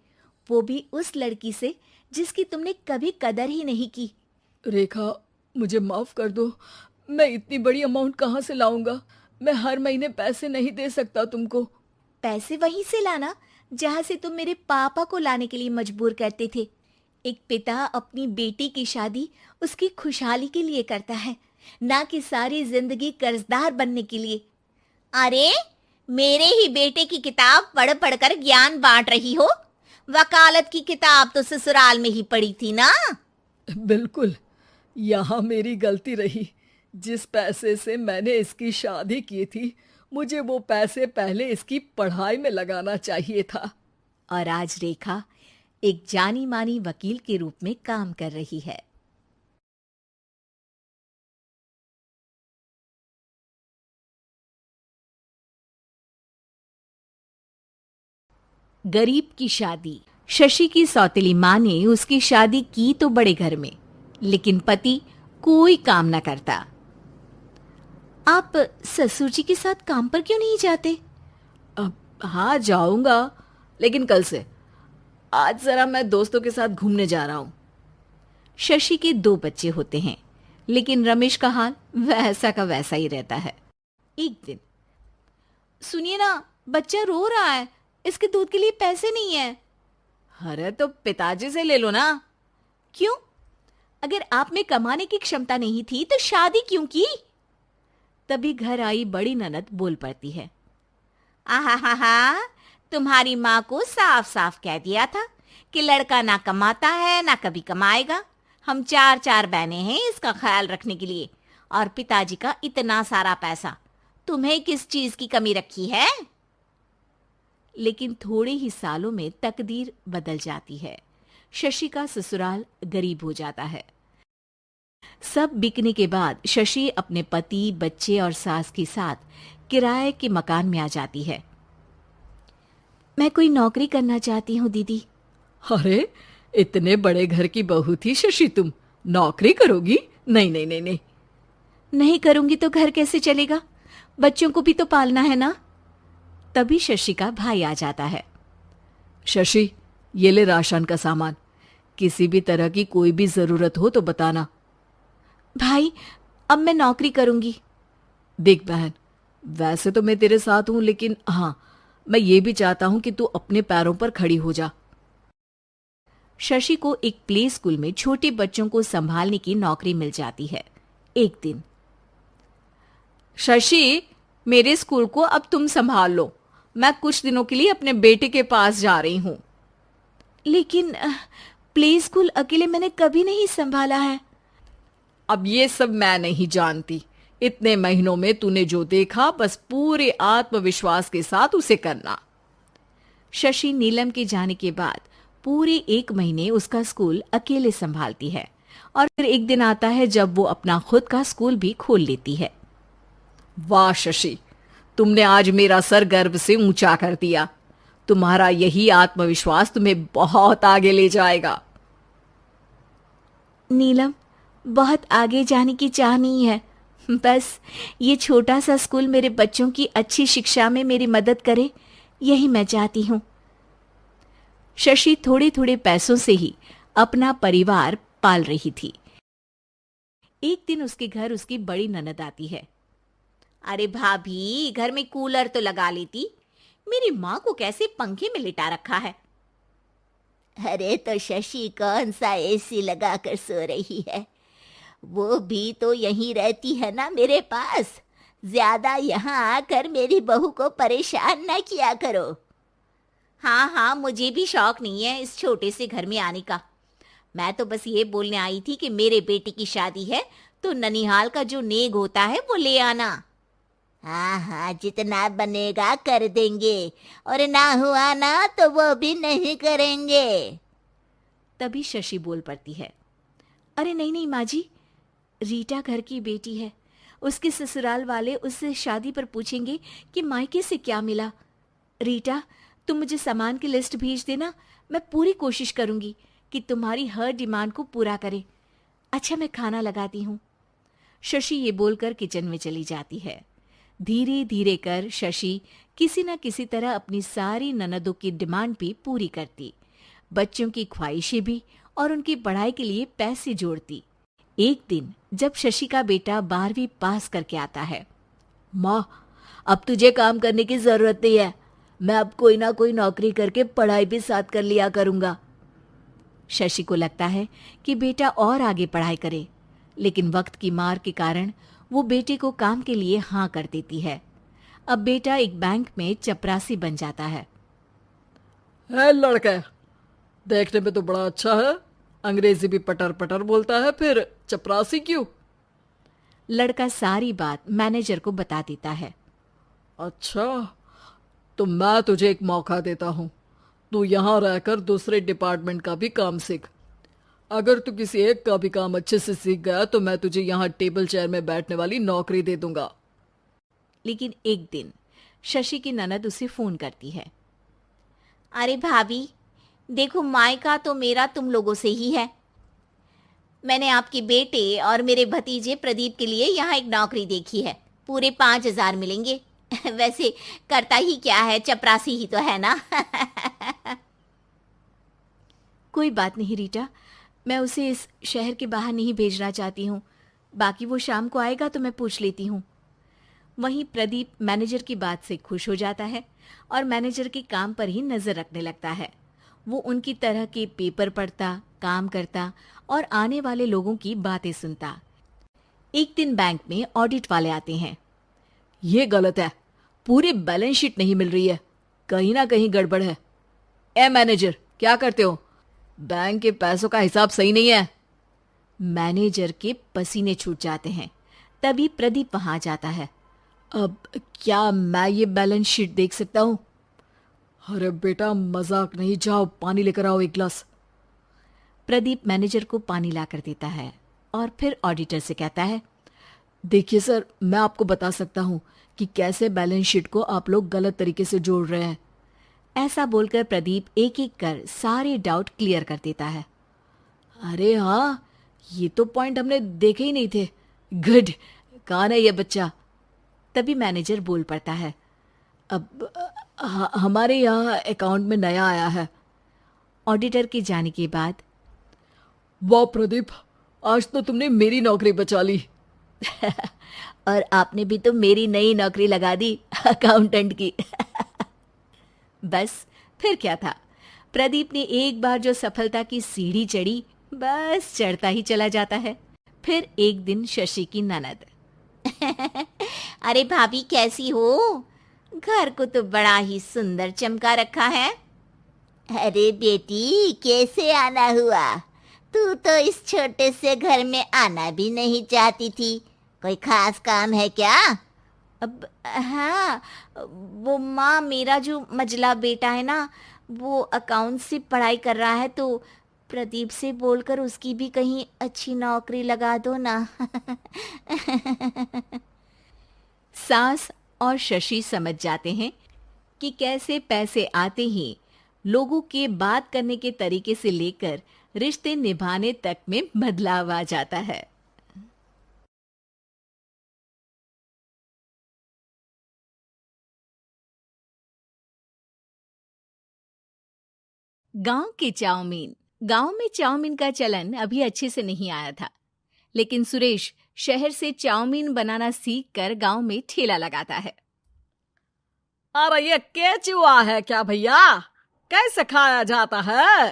वो भी उस लड़की से जिसकी तुमने कभी कदर ही नहीं की। रेखा, मुझे माफ कर दो। मैं इतनी बड़ी अमाउंट कहाँ से लाऊंगा? मैं हर महीने पैसे नहीं दे सकता तुमको। पैसे वहीं से लाना जहां से तुम मेरे पापा को लाने के लिए मजबूर करते थे। एक पिता अपनी बेटी की शादी उसकी खुशहाली के लिए करता है, ना कि सारी जिंदगी कर्जदार बनने के लिए। अरे, मेरे ही बेटे की किताब पढ़ पढ़कर ज्ञान बांट रही हो। वकालत की किताब तो ससुराल में ही पढ़ी थी ना। बिल्कुल, यहाँ मेरी गलती रही। जिस पैसे से मैंने इसकी शादी की थी, मुझे वो पैसे पहले इसकी पढ़ाई में लगाना चाहिए था। और आज रेखा एक जानी मानी वकील के रूप में काम कर रही है। गरीब की शादी। शशि की सौतेली माँ ने उसकी शादी की तो बड़े घर में, लेकिन पति कोई काम न करता। आप ससुर जी के साथ काम पर क्यों नहीं जाते? हाँ, जाऊंगा, लेकिन कल से। आज जरा मैं दोस्तों के साथ घूमने जा रहा हूँ। शशि के 2 बच्चे होते हैं, लेकिन रमेश का हाल वैसा का वैसा ही रहता है। एक दिन, सुनिए ना, बच्चा रो रहा है, इसके दूध के लिए पैसे नहीं है। अरे तो पिताजी से ले लो ना। क्यों? अगर आप में कमाने की क्षमता नहीं थी तो शादी क्यों की? तभी घर आई बड़ी ननद बोल पड़ती है। आहा, तुम्हारी माँ को साफ साफ कह दिया था कि लड़का ना कमाता है ना कभी कमाएगा। हम 4 बहनें हैं इसका ख्याल रखने के लिए, और पिताजी का इतना सारा पैसा, तुम्हें किस चीज की कमी रखी है? लेकिन थोड़े ही सालों में तकदीर बदल जाती है। शशि का ससुराल गरीब हो जाता है। सब बिकने के बाद शशि अपने पति, बच्चे और सास के साथ किराए के मकान में आ जाती है। मैं कोई नौकरी करना चाहती हूँ दीदी। अरे, इतने बड़े घर की बहू थी शशि, तुम नौकरी करोगी? नहीं नहीं नहीं नहीं। नहीं करूंगी तो घर कैसे चलेगा? बच्चों को भी तो पालना है ना। तभी शशि का भाई आ जाता है। शशि, ये ले राशन का सामान। किसी भी तरह की कोई भी जरूरत हो तो बताना। भाई, अब मैं नौकरी करूंगी। देख बहन, वैसे तो मैं तेरे साथ हूं, लेकिन हाँ, मैं ये भी चाहता हूं कि तू अपने पैरों पर खड़ी हो जा। शशि को एक प्ले स्कूल में छोटे बच्चों को संभालने की नौकरी मिल जाती है। एक दिन, शशि, मेरे स्कूल को अब तुम संभाल लो। मैं कुछ दिनों के लिए अपने बेटे के पास जा रही हूं। लेकिन प्ले स्कूल अकेले मैंने कभी नहीं संभाला है। अब ये सब मैं नहीं जानती। इतने महीनों में तूने जो देखा, बस पूरे आत्मविश्वास के साथ उसे करना। शशि नीलम के जाने के बाद पूरे 1 महीने उसका स्कूल अकेले संभालती है, और फिर एक दिन आता है जब वो अपना खुद का स्कूल भी खोल लेती है। वाह शशि, तुमने आज मेरा सर गर्व से ऊंचा कर दिया। तुम्हारा यही आत्मविश्वास तुम्हें बहुत आगे ले जाएगा। नीलम, बहुत आगे जाने की चाह नहीं है। बस ये छोटा सा स्कूल मेरे बच्चों की अच्छी शिक्षा में मेरी मदद करे, यही मैं चाहती हूँ। शशि थोड़े थोड़े पैसों से ही अपना परिवार पाल रही थी। एक दिन उसके घर उसकी बड़ी ननद आती है। अरे भाभी, घर में कूलर तो लगा लेती। मेरी माँ को कैसे पंखे में लिटा रखा है। अरे तो शशि कौन सा एसी लगा कर सो रही है? वो भी तो यहीं रहती है ना मेरे पास। ज्यादा यहाँ आकर मेरी बहू को परेशान न किया करो। हाँ, मुझे भी शौक नहीं है इस छोटे से घर में आने का। मैं तो बस ये बोलने आई थी कि मेरे बेटे की शादी है तो ननिहाल का जो नेग होता है वो ले आना। हाँ, जितना बनेगा कर देंगे, और ना हुआ ना तो वो भी नहीं करेंगे। तभी शशि बोल पड़ती है। अरे नहीं नहीं माँ जी, रीटा घर की बेटी है। उसके ससुराल वाले उससे शादी पर पूछेंगे कि मायके से क्या मिला। रीटा, तुम मुझे सामान की लिस्ट भेज देना। मैं पूरी कोशिश करूंगी कि तुम्हारी हर डिमांड को पूरा करें। अच्छा, मैं खाना लगाती हूँ। शशि ये बोलकर किचन में चली जाती है। धीरे धीरे कर शशि किसी न किसी तरह अपनी सारी ननदों की डिमांड भी पूरी करती, बच्चों की ख्वाहिशें भी, और उनकी पढ़ाई के लिए पैसे जोड़ती। एक दिन जब शशि का बेटा 12वीं पास करके आता है। माँ, अब तुझे काम करने की जरूरत नहीं है। मैं अब कोई ना कोई नौकरी करके पढ़ाई भी साथ कर लिया करूंगा। शशि को लगता है कि बेटा और आगे पढ़ाई करे, लेकिन वक्त की मार के कारण वो बेटे को काम के लिए हाँ कर देती है। अब बेटा एक बैंक में चपरासी बन जाता है। लड़का देखने में तो बड़ा अच्छा है, अंग्रेजी भी पटर पटर बोलता है, फिर चपरासी क्यों? लड़का सारी बात मैनेजर को बता देता है। अच्छा, तो मैं तुझे एक मौका देता हूँ, तू यहाँ रहकर दूसरे डिपार्टमेंट का भी काम सीख। अगर तू किसी एक का भी काम अच्छे से सीख गया तो मैं तुझे यहाँ टेबल चेयर में बैठने वाली नौकरी दे दूंगा। लेकिन एक दिन शशि की ननद उसे फोन करती है। अरे भाभी, देखो मायका तो मेरा तुम लोगों से ही है। मैंने आपके बेटे और मेरे भतीजे प्रदीप के लिए यहाँ एक नौकरी देखी है, पूरे 5,000 मिलेंगे। वैसे करता ही क्या है, चपरासी ही तो है ना। कोई बात नहीं रीटा, मैं उसे इस शहर के बाहर नहीं भेजना चाहती हूँ। बाकी वो शाम को आएगा तो मैं पूछ लेती हूँ। वहीं प्रदीप मैनेजर की बात से खुश हो जाता है और मैनेजर के काम पर ही नजर रखने लगता है। वो उनकी तरह के पेपर पढ़ता, काम करता और आने वाले लोगों की बातें सुनता। एक दिन बैंक में ऑडिट वाले आते हैं। ये गलत है, पूरी बैलेंस शीट नहीं मिल रही है, कहीं ना कहीं गड़बड़ है। ए मैनेजर, क्या करते हो? बैंक के पैसों का हिसाब सही नहीं है। मैनेजर के पसीने छूट जाते हैं। तभी प्रदीप वहां जाता है। अब क्या मैं ये बैलेंस शीट देख सकता हूँ? अरे बेटा मजाक नहीं, जाओ पानी लेकर आओ एक गिलास। प्रदीप मैनेजर को पानी लाकर देता है और फिर ऑडिटर से कहता है, देखिए सर, मैं आपको बता सकता हूँ कि कैसे बैलेंस शीट को आप लोग गलत तरीके से जोड़ रहे हैं। ऐसा बोलकर प्रदीप एक एक कर सारे डाउट क्लियर कर देता है। अरे हाँ, ये तो पॉइंट हमने देखे ही नहीं थे। गुड, कौन है ये बच्चा? तभी मैनेजर बोल पड़ता है। अब हमारे यहाँ अकाउंट में नया आया है। ऑडिटर के जाने के बाद, वाह प्रदीप, आज तो तुमने मेरी नौकरी बचा ली। और आपने भी तो मेरी नई नौकरी लगा दी, अकाउंटेंट की। बस फिर क्या था, प्रदीप ने एक बार जो सफलता की सीढ़ी चढ़ी, बस चढ़ता ही चला जाता है। फिर एक दिन शशि की ननद, अरे भाभी कैसी हो? घर को तो बड़ा ही सुंदर चमका रखा है। अरे बेटी, कैसे आना हुआ? तू तो इस छोटे से घर में आना भी नहीं चाहती थी, कोई खास काम है क्या? अब हाँ, वो माँ, मेरा जो मजला बेटा है ना, वो अकाउंट से पढ़ाई कर रहा है, तो प्रदीप से बोलकर उसकी भी कहीं अच्छी नौकरी लगा दो ना। सास और शशि समझ जाते हैं कि कैसे पैसे आते ही लोगों के बात करने के तरीके से लेकर रिश्ते निभाने तक में बदलाव आ जाता है। गांव की चाउमीन। गांव में चाउमीन का चलन अभी अच्छे से नहीं आया था, लेकिन सुरेश शहर से चाउमीन बनाना सीखकर गांव में ठेला लगाता है। अरे ये केचुआ है क्या भैया? कैसे खाया जाता है?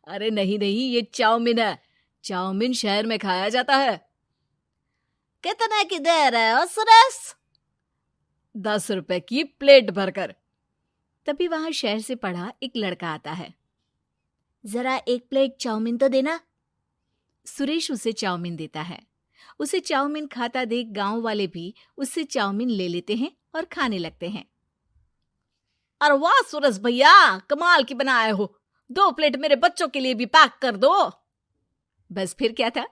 अरे नहीं नहीं, ये चाउमीन है। चाउमीन शहर में खाया जाता है। कितने की दे रहे हो सुरेश? 10 रुपए की प्लेट भरकर। तभी वहां शहर से पढ़ा एक लड़का आता है। जरा एक प्लेट चाउमीन तो देना। सुरेश उसे चाउमीन देता है। उसे चाउमीन खाता देख गांव वाले भी उससे चाउमीन ले लेते हैं और खाने लगते हैं। अरे वाह सुरेश भैया, कमाल की बनाए हो। 2 प्लेट मेरे बच्चों के लिए भी पैक कर दो। बस फिर क्या था,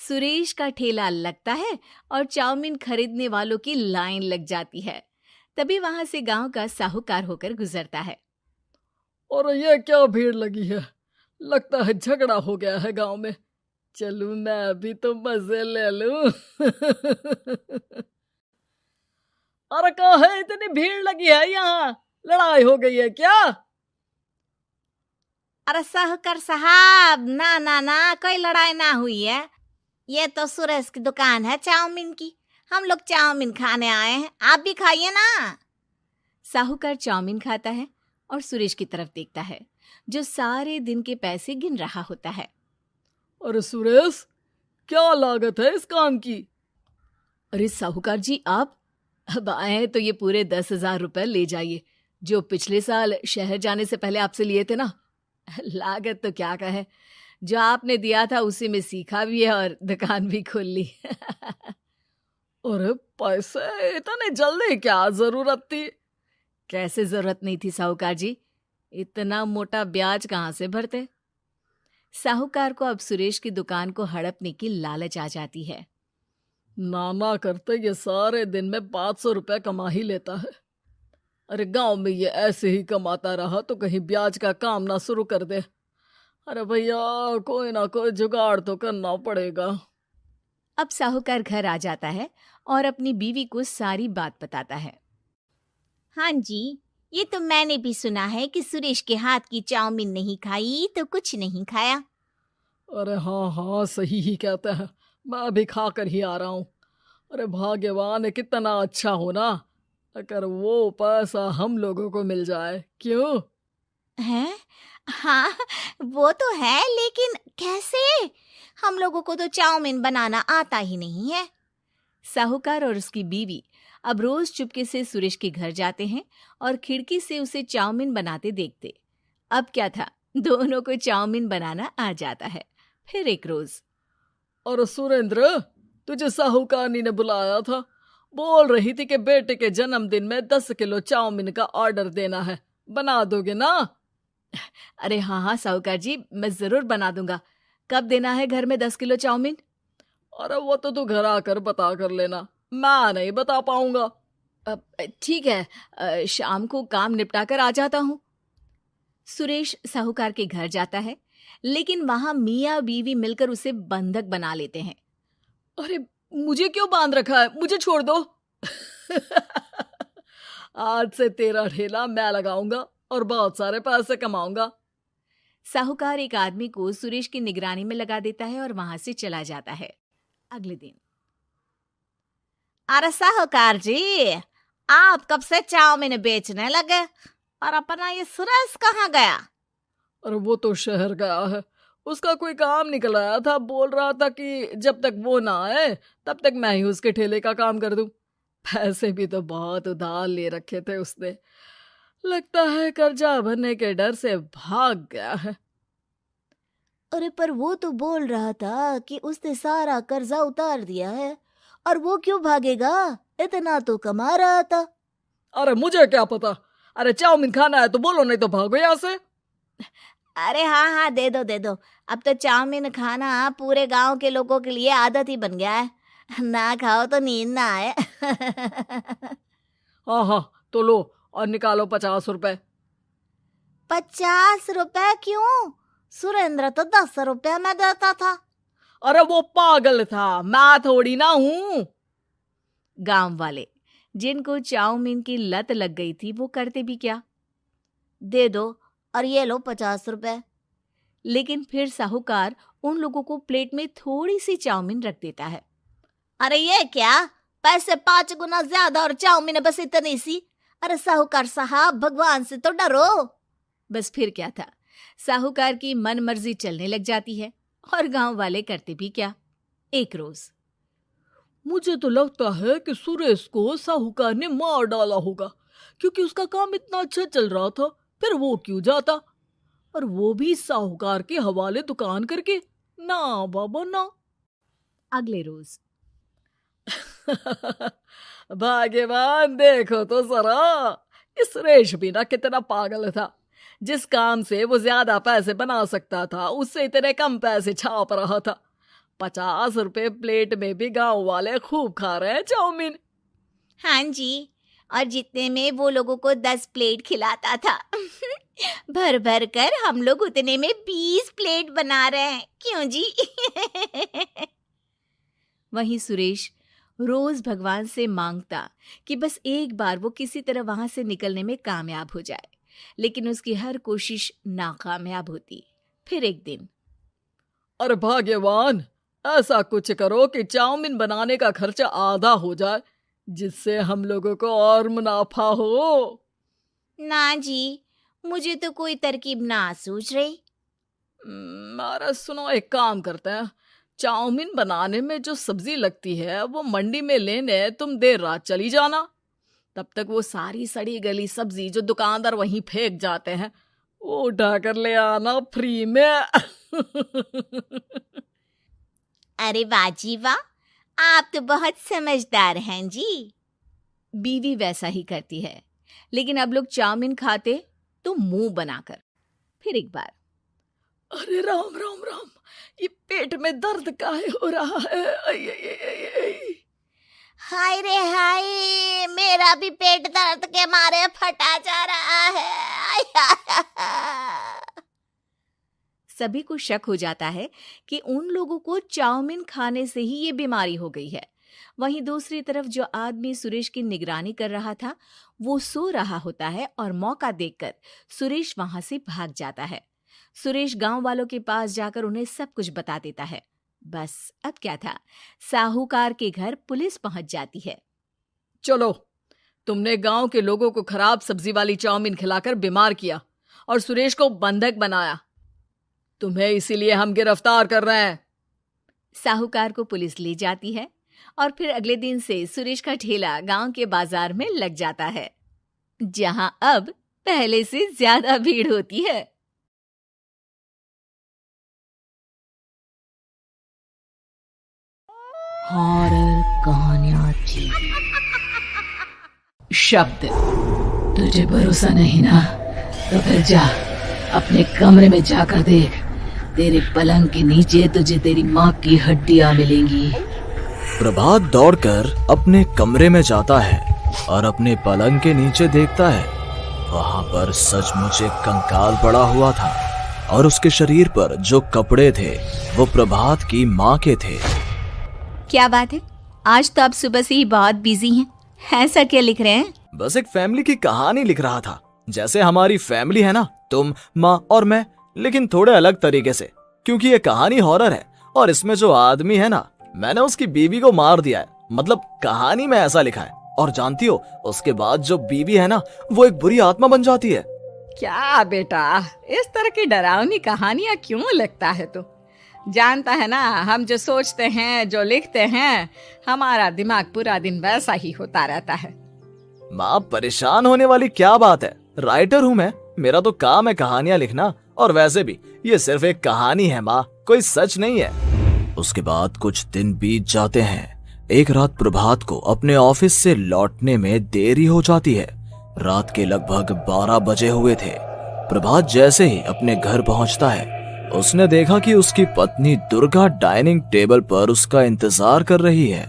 सुरेश का ठेला लगता है और चाउमीन खरीदने वालों की लाइन लग जाती है। तभी वहां से गांव का साहूकार होकर गुजरता है। और ये क्या भीड़ लगी है? लगता है झगड़ा हो गया है गांव में। चलूं मैं अभी तो मजे ले लूं। अरे कहाँ है, इतनी भीड़ लगी है यहाँ? लड़ाई हो गई है क्या? अरे साहूकार साहब, ना ना ना, कोई लड़ाई ना हुई है। ये तो सुरेश की दुकान है चाउमीन की। हम लोग चाउमीन खाने आए हैं, आप भी खाइए ना। साहूकार चाउमीन खाता है और सुरेश की तरफ देखता है, जो सारे दिन के पैसे गिन रहा होता है। अरे सुरेश, क्या लागत है इस काम की? अरे साहूकार जी, आप अब आए हैं तो ये पूरे 10,000 रुपए ले जाइए, जो पिछले साल शहर जाने से पहले आपसे लिए थे ना। लागत तो क्या कहे, जो आपने दिया था उसी में सीखा भी है और दुकान भी खोल ली। अरे पैसे इतने जल्दी क्या जरूरत थी? कैसे जरूरत नहीं थी साहूकार जी, इतना मोटा ब्याज कहाँ से भरते। साहूकार को अब सुरेश की दुकान को हड़पने की लालच आ जाती है। नाना करते ये सारे दिन में 500 रुपए कमा ही लेता है। अरे गांव में ये ऐसे ही कमाता रहा तो कहीं ब्याज का काम ना शुरू कर दे। अरे भैया, कोई ना कोई जुगाड़ तो करना पड़ेगा। अब साहूकार घर आ जाता है और अपनी बीवी को सारी बात बताता है। हाँ जी, ये तो मैंने भी सुना है कि सुरेश के हाथ की चाउमीन नहीं खाई तो कुछ नहीं खाया। अरे हाँ हाँ, सही ही कहते हैं, मैं भी खा कर ही आ रहा हूँ। अरे भाग्यवान है, कितना अच्छा हो ना अगर वो पैसा हम लोगों को मिल जाए। क्यों? हैं? हाँ, वो तो है, लेकिन कैसे? हम लोगों को तो चाउमीन बनाना आता ही नहीं है। साहूकार और उसकी बीवी अब रोज चुपके से सुरेश के घर जाते हैं और खिड़की से उसे चाउमीन बनाते देखते। अब क्या था, दोनों को चाउमीन बनाना आ जाता है। फिर एक रोज, और सुरेंद्र, तुझे साहूकारनी ने बुलाया था, बोल रही थी कि बेटे के जन्मदिन में 10 किलो चाउमीन का ऑर्डर देना है, बना दोगे ना? अरे हाँ हाँ साहूकार जी, मैं जरूर बना दूंगा। कब देना है घर में 10 किलो चाउमीन? अरे वो तो तू घर आकर बता कर लेना, मैं नहीं बता पाऊंगा। ठीक है, शाम को काम निपटा कर आ जाता हूँ। सुरेश साहूकार के घर जाता है, लेकिन वहां मियाँ बीवी मिलकर उसे बंधक बना लेते हैं। अरे मुझे क्यों बांध रखा है, मुझे छोड़ दो। आज से तेरा ठेला मैं लगाऊंगा और बहुत सारे पैसे कमाऊंगा। साहूकार एक आदमी को सुरेश की निगरानी में लगा देता है और वहां से चला जाता है। अगले दिन, अरे साहूकार जी, आप कब से चाउमीन बेचने लगे और अपना ये सुरेश कहाँ गया? अरे वो तो शहर गया है, उसका कोई काम निकल आया था, बोल रहा था कि जब तक वो ना आए तब तक मैं ही उसके ठेले का काम कर दूं। पैसे भी तो बहुत उधार ले रखे थे उसने, लगता है कर्जा भरने के डर से भाग गया है। अरे पर वो तो बोल रहा था कि उसने सारा कर्जा उतार दिया है, और वो क्यों भागेगा? इतना तो कमा रहा था। अरे मुझे क्या पता, अरे चाउमीन खाना है तो बोलो, नहीं तो भागो यहाँ से। अरे हाँ हाँ, दे दो दे दो, अब तो चाउमीन खाना पूरे गांव के लोगों के लिए आदत ही बन गया है, ना खाओ तो नींद ना आए। हाँ हाँ, तो लो और निकालो 50 रुपए। 50 रुपए क्यों? सुरेंद्र तो 10 रुपए में देता था। अरे वो पागल था, मैं थोड़ी ना हूँ। गांव वाले, जिनको चाउमीन की लत लग गई थी, वो करते भी क्या, दे दो और ये लो 50 रुपए। लेकिन फिर साहूकार उन लोगों को प्लेट में थोड़ी सी चाउमीन रख देता है। अरे ये क्या, पैसे 5 गुना ज्यादा और चाउमीन बस इतनी सी। अरे साहूकार साहब, भगवान से तो डरो। बस फिर क्या था, साहूकार की मन मर्जी चलने लग जाती है और गांव वाले करते भी क्या। एक रोज, मुझे तो लगता है कि सुरेश को साहूकार ने मार डाला होगा, क्योंकि उसका काम इतना अच्छा चल रहा था, फिर वो क्यों जाता, और वो भी साहूकार के हवाले दुकान करके। ना बाबा ना। अगले रोज, भाग्यवान, देखो तो जरा, इस सुरेश भी ना कितना पागल था। जिस काम से वो ज्यादा पैसे बना सकता था, उससे इतने कम पैसे छाप रहा था। 50 रुपए प्लेट में भी गांव वाले खूब खा रहे हैं चाउमीन। हाँ जी, और जितने में वो लोगों को 10 प्लेट खिलाता था, भर भर कर हम लोग उतने में 20 प्लेट बना रहे हैं। क्यों जी? वहीं सुरेश रोज भगवान से मांगता कि बस एक बार वो किसी तरह वहां से निकलने में कामयाब हो जाए, लेकिन उसकी हर कोशिश नाकामयाब होती। फिर एक दिन, अरे भाग्यवान, ऐसा कुछ करो कि चाउमीन बनाने का खर्चा आधा हो जाए, जिससे हम लोगों को और मुनाफा हो। ना जी, मुझे तो कोई तरकीब ना सूझ रही। अरे सुनो, एक काम करते हैं, चाउमीन बनाने में जो सब्जी लगती है वो मंडी में लेने तुम देर रात चली जाना। तब तक वो सारी सड़ी गली सब्जी जो दुकानदार वहीं फेंक जाते हैं वो उठा कर ले आना फ्री में। अरे वाह जी वाह, आप तो बहुत समझदार हैं जी। बीवी वैसा ही करती है, लेकिन अब लोग चाउमीन खाते तो मुंह बनाकर। फिर एक बार, अरे राम राम राम, ये पेट में दर्द काहे हो रहा है? आई, आई, आई, आई, आई। हाय रे हाय, मेरा भी पेट दर्द के मारे फटा जा रहा है। सभी को शक हो जाता है कि उन लोगों को चाउमीन खाने से ही ये बीमारी हो गई है। वहीं दूसरी तरफ जो आदमी सुरेश की निगरानी कर रहा था वो सो रहा होता है और मौका देखकर सुरेश वहां से भाग जाता है। सुरेश गांव वालों के पास जाकर उन्हें सब कुछ बता देता है। बस अब क्या था, साहूकार के घर पुलिस पहुंच जाती है। चलो, तुमने गांव के लोगों को खराब सब्जी वाली चाउमीन खिलाकर बीमार किया और सुरेश को बंधक बनाया। तुम्हें इसीलिए हम गिरफ्तार कर रहे हैं। साहूकार को पुलिस ले जाती है और फिर अगले दिन से सुरेश का ठेला गांव के बाजार में लग जाता है, जहां अब पहले से ज्यादा भीड़ होती है। हॉरर कहानियां थी। शब्द तुझे भरोसा नहीं ना, तो फिर जा अपने कमरे में जाकर देख। तेरे पलंग के नीचे तुझे तेरी माँ की हड्डियां मिलेंगी। प्रभात दौड़कर अपने कमरे में जाता है और अपने पलंग के नीचे देखता है। वहां पर सचमुच एक कंकाल पड़ा हुआ था और उसके शरीर पर जो कपड़े थे वो प्रभात की माँ के थे। क्या बात है, आज तो आप सुबह से ही बहुत बिजी हैं। ऐसा क्या लिख रहे हैं? बस एक फैमिली की कहानी लिख रहा था। जैसे हमारी फैमिली है ना, तुम, माँ और मैं, लेकिन थोड़े अलग तरीके से, क्योंकि ये कहानी हॉरर है और इसमें जो आदमी है ना, मैंने उसकी बीवी को मार दिया है। मतलब कहानी में ऐसा लिखा है। और जानती हो, उसके बाद जो बीवी है ना, वो एक बुरी आत्मा बन जाती है। क्या बेटा, इस तरह की डरावनी कहानियां क्यों लिखता है तू? जानता है ना, हम जो सोचते हैं, जो लिखते हैं, हमारा दिमाग पूरा दिन वैसा ही होता रहता है। माँ, परेशान होने वाली क्या बात है? राइटर हूँ मैं, मेरा तो काम है कहानियां लिखना। और वैसे भी ये सिर्फ एक कहानी है माँ, कोई सच नहीं है। उसके बाद कुछ दिन बीत जाते हैं। एक रात प्रभात को अपने ऑफिस से लौटने में देरी हो जाती है। रात के लगभग 12 बजे हुए थे। प्रभात जैसे ही अपने घर पहुंचता है, उसने देखा कि उसकी पत्नी दुर्गा डाइनिंग टेबल पर उसका इंतजार कर रही है।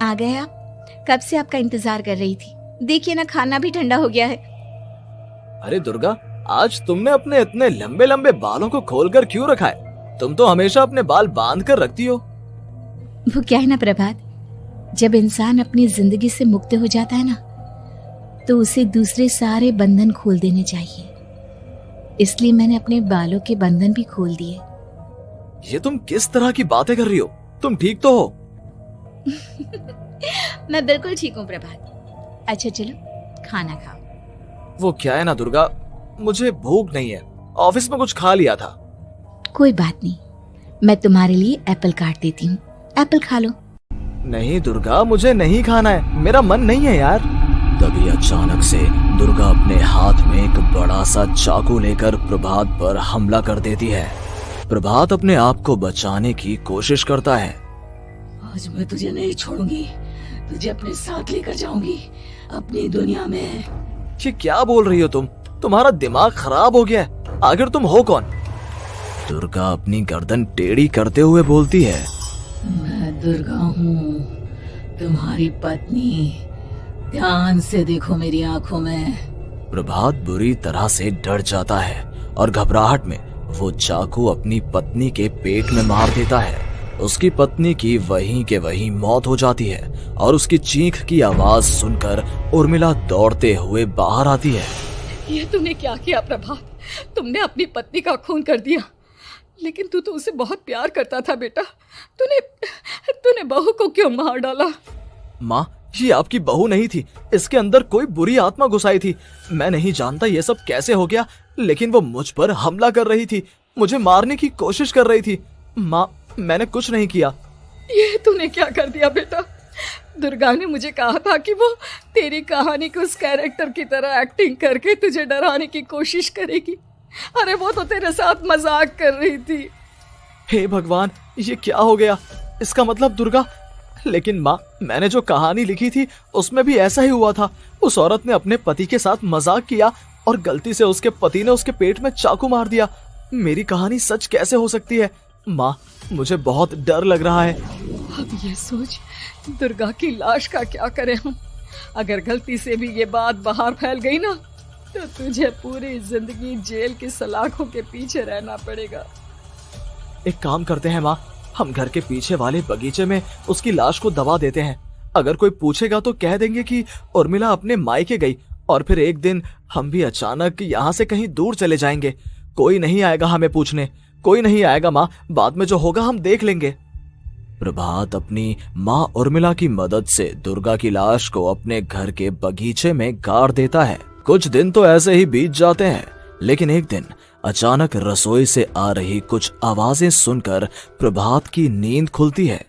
आ गए आप? कब से आपका इंतजार कर रही थी। देखिए ना, खाना भी ठंडा हो गया है। अरे दुर्गा, आज तुमने अपने इतने लंबे लंबे बालों को खोलकर क्यों रखा है? तुम तो हमेशा अपने बाल बांध कर रखती हो। वो क्या है ना प्रभात, जब इंसान अपनी जिंदगी से मुक्त हो जाता है ना, तो उसे दूसरे सारे बंधन खोल देने चाहिए। इसलिए मैंने अपने बालों के बंधन भी खोल दिए। ये तुम किस तरह की बातें कर रही हो? तुम ठीक तो हो? मैं बिल्कुल ठीक हूँ प्रभात। अच्छा चलो खाना खाओ। वो क्या है ना दुर्गा, मुझे भूख नहीं है। ऑफिस में कुछ खा लिया था। कोई बात नहीं, मैं तुम्हारे लिए एप्पल काट देती हूँ, एप्पल खा लो। नहीं दुर्गा, मुझे नहीं खाना है, मेरा मन नहीं है यार। तभी अचानक से दुर्गा अपने हाथ में एक बड़ा सा चाकू लेकर प्रभात पर हमला कर देती है। प्रभात अपने आप को बचाने की कोशिश करता है। आज मैं तुझे नहीं छोड़ूंगी, तुझे अपने साथ लेकर जाऊंगी अपनी दुनिया में। ये क्या बोल रही हो तुम? तुम्हारा दिमाग खराब हो गया है। आखिर तुम हो कौन? दुर्गा अपनी गर्दन टेढ़ी करते हुए बोलती है। मैं दुर्गा हूँ, तुम्हारी पत्नी। ध्यान से देखो मेरी आंखों में। प्रभात बुरी तरह से डर जाता है और घबराहट में वो चाकू अपनी पत्नी के पेट में मार देता है। उसकी पत्नी की वहीं के वहीं मौत हो जाती है और उसकी चीख की आवाज सुनकर उर्मिला दौड़ते हुए बाहर आती है। ये तूने क्या किया प्रभात? तुमने अपनी पत्नी का खून कर दिया, लेकिन तू तो उसे बहुत प्यार करता था बेटा। तूने बहू को क्यों मार डाला? माँ, ये आपकी बहू नहीं थी, इसके अंदर कोई बुरी आत्मा घुसाई थी। मैं नहीं जानता ये सब कैसे हो गया, लेकिन वो मुझ पर हमला कर रही थी, मुझे मारने की कोशिश कर रही थी। माँ, मैंने कुछ नहीं किया। ये तूने क्या कर दिया बेटा? दुर्गा ने मुझे कहा था कि वो तेरी कहानी के उस कैरेक्टर की तरह एक्टिंग करके तुझे डराने की कोशिश करेगी। अरे वो तो तेरे साथ मजाक कर रही थी। हे भगवान, ये क्या हो गया? इसका मतलब दुर्गा। लेकिन माँ, मैंने जो कहानी लिखी थी उसमें भी ऐसा ही हुआ था। उस औरत ने अपने पति के साथ मजाक किया और गलती से उसके पति ने उसके पेट में चाकू मार दिया। मेरी कहानी सच कैसे हो सकती है? माँ, मुझे बहुत डर लग रहा है। अब ये सोच, दुर्गा की लाश का क्या करें हम? अगर गलती से भी ये बात बाहर फैल गई ना, तो तुझे पूरी जिंदगी जेल की सलाखों के पीछे रहना पड़ेगा। एक काम करते हैं माँ, हम घर के पीछे वाले बगीचे में उसकी लाश को दबा देते हैं। अगर कोई पूछेगा तो कह देंगे कि उर्मिला अपने मायके गई, और फिर एक दिन हम भी अचानक यहाँ से कहीं दूर चले जाएंगे। कोई नहीं आएगा हमें पूछने, कोई नहीं आएगा माँ, बाद में जो होगा हम देख लेंगे। प्रभात अपनी माँ उर्मिला की मदद से दुर्गा की लाश को अपने घर के बगीचे में गाड़ देता है। कुछ दिन तो ऐसे ही बीत जाते हैं, लेकिन एक दिन अचानक रसोई से आ रही कुछ आवाजें सुनकर प्रभात की नींद खुलती है।